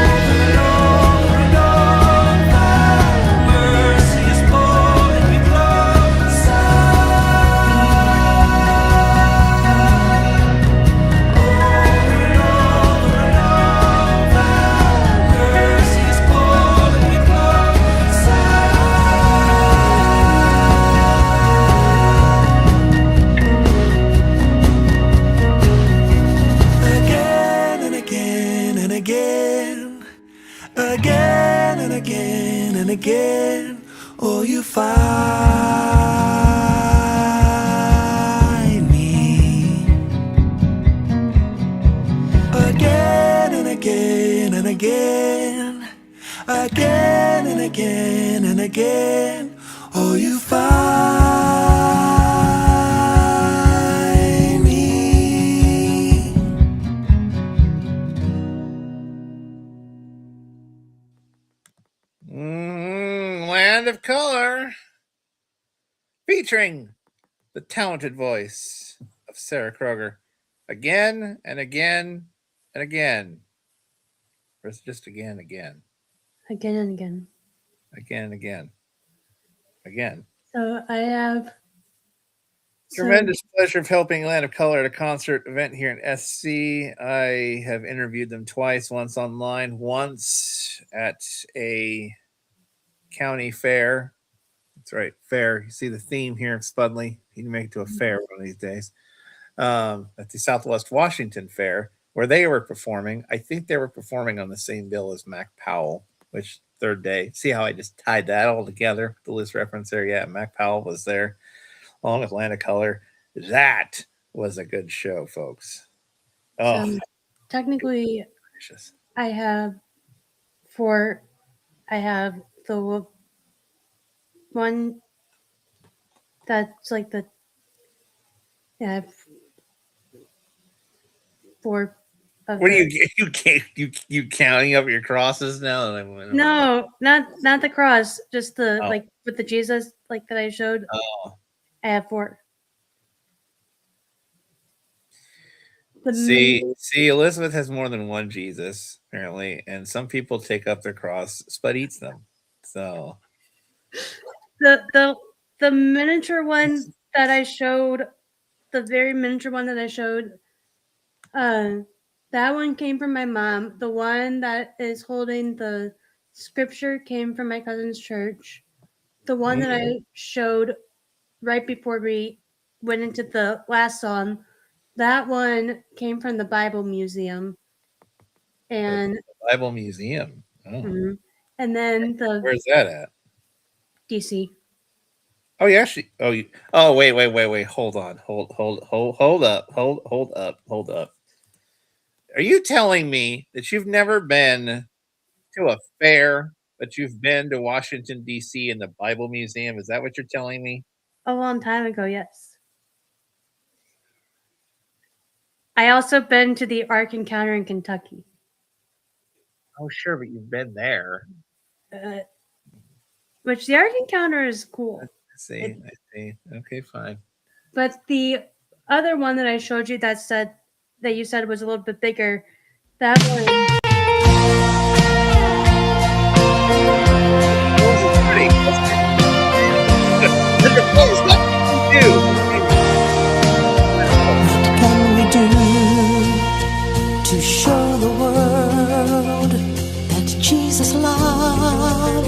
Speaker 9: Over and over, mercy is pulling me closer. Again and again and again. Again and again and again. Oh, you find me. Again and again and again. Again and again and again. Oh, you find me.
Speaker 3: Land of Color, featuring the talented voice of Sarah Kroger, again and again and again, or it's just again, again,
Speaker 4: Again and again.
Speaker 3: again and again, again.
Speaker 4: So I have
Speaker 3: Tremendous pleasure of helping Land of Color at a concert event here in SC. I have interviewed them twice, once online, once at a county fair. That's right, fair. You see the theme here in Spudley. You can make it to a fair one of these days. At the Southwest Washington Fair, where they were performing. I think they were performing on the same bill as Mac Powell, which third day. See how I just tied that all together? The list reference there. Yeah, Mac Powell was there along with Land of Color. That was a good show, folks. Oh,
Speaker 4: technically
Speaker 3: delicious.
Speaker 4: I have the one that's like the I have 4 of
Speaker 3: What are
Speaker 4: the,
Speaker 3: you counting up your crosses now?
Speaker 4: no, not the cross, just the
Speaker 3: Oh.
Speaker 4: like with the Jesus like that I showed.
Speaker 3: Oh,
Speaker 4: I have 4.
Speaker 3: see, Elizabeth has more than one Jesus apparently, and some people take up their cross. Spud eats them. So
Speaker 4: the miniature one that I showed, the very miniature one that I showed, that one came from my mom. The one that is holding the scripture came from my cousin's church. The one that I showed right before we went into the last song That one came from the Bible Museum, and
Speaker 3: Bible Museum. Oh.
Speaker 4: mhm. And then the
Speaker 3: Where's that at?
Speaker 4: DC.
Speaker 3: Oh, yeah, actually. Oh, wait. Hold on. Hold up. Are you telling me that you've never been to a fair, but you've been to Washington D.C. in the Bible Museum? Is that what you're telling me?
Speaker 4: A long time ago, yes. I also been to the Ark Encounter in Kentucky.
Speaker 3: Oh, sure, but you've been there.
Speaker 4: Which the Ark Encounter is cool.
Speaker 3: I see. Okay, fine.
Speaker 4: But the other one that I showed you that you said was a little bit bigger, that one.
Speaker 7: What can we do to show the world that Jesus' love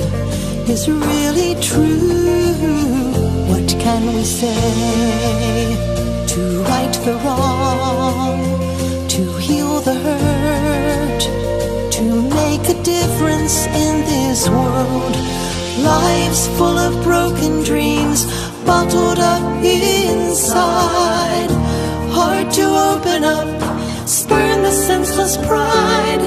Speaker 7: is really true? What can we say to right the wrong, to heal the hurt, to make a difference in this world? Lives full of broken dreams bottled up inside, hard to open up, spurn the senseless pride,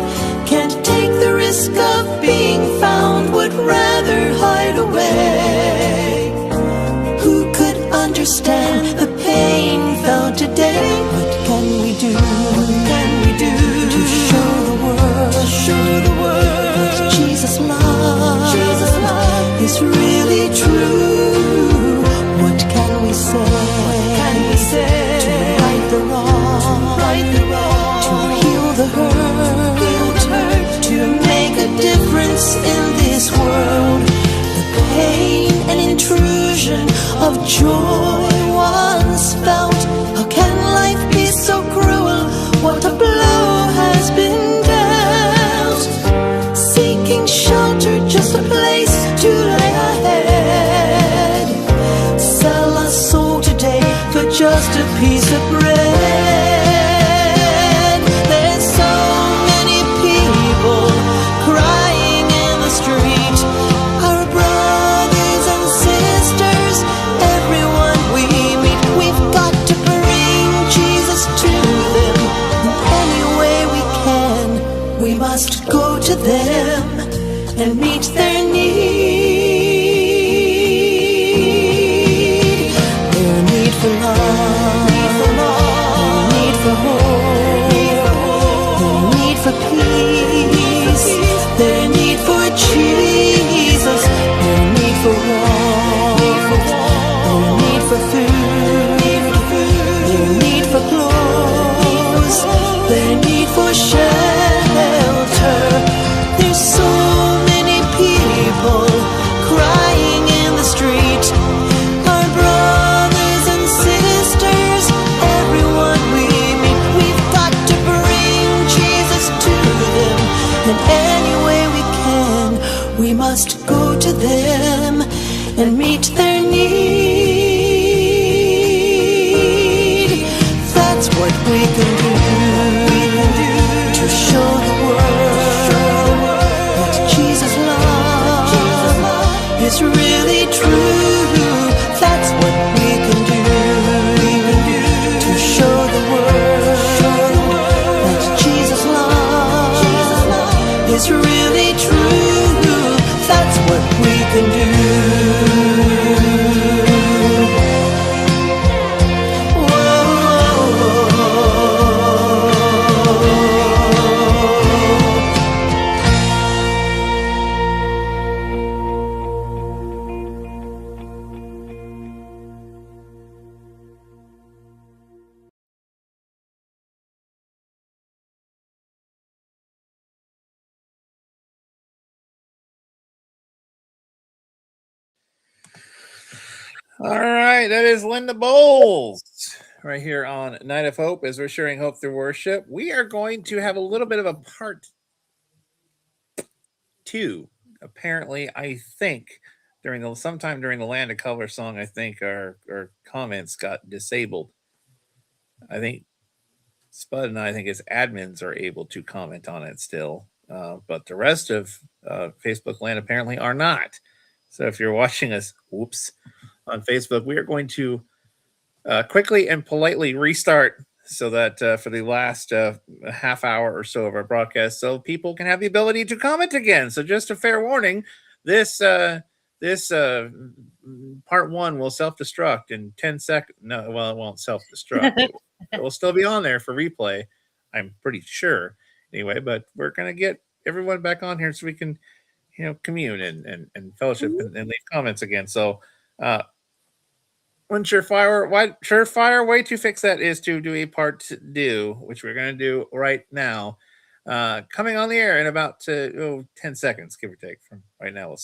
Speaker 7: can't take the risk of being found, would rather hide away. Who could understand the pain felt today? What can we do? What can we do to show the world that Jesus' love is really true? What can we say to right the wrong, to heal the hurt, to make a difference in this world? The pain and intrusion of joy once felt. How can life be so cruel? What a blow has been dealt. Seeking shelter, just a place to lay a head. Sell a soul today for just a piece of bread. There's so many people crying in the street. Our brothers and sisters, everyone we meet, we've got to bring Jesus to them. In any way we can, we must go to them and meet their need. Their need for love, their need for hope, their need for peace, their need for Jesus, their need for warmth, their need for food, their need for clothes, their need for shelter. There's so many people crying in the street. Our brothers and sisters, everyone we meet, we've got to bring Jesus to them. And any way we can, we must go to them and meet their need. That's what we can do to show the world that Jesus' love is really true. That's what we can do to show the world that Jesus' love is really true. That's what we can do.
Speaker 3: All right, that is Linda Bowles right here on Night of Hope as we're sharing hope through worship. We are going to have a little bit of a part two. Apparently, I think sometime during the Land of Color song, I think our comments got disabled. I think Spud and I think as admins are able to comment on it still, but the rest of Facebook land apparently are not. So if you're watching us, whoops, on Facebook, we are going to quickly and politely restart so that for the last half hour or so of our broadcast, so people can have the ability to comment again. So just a fair warning, this part one will self-destruct in 10 seconds. No, well, it won't self-destruct. It will still be on there for replay, I'm pretty sure. Anyway, but we're gonna get everyone back on here so we can, commune and fellowship and leave comments again. So one surefire way to fix that is to do a part two, which we're gonna do right now. Coming on the air in about 10 seconds, give or take from right now. We'll see.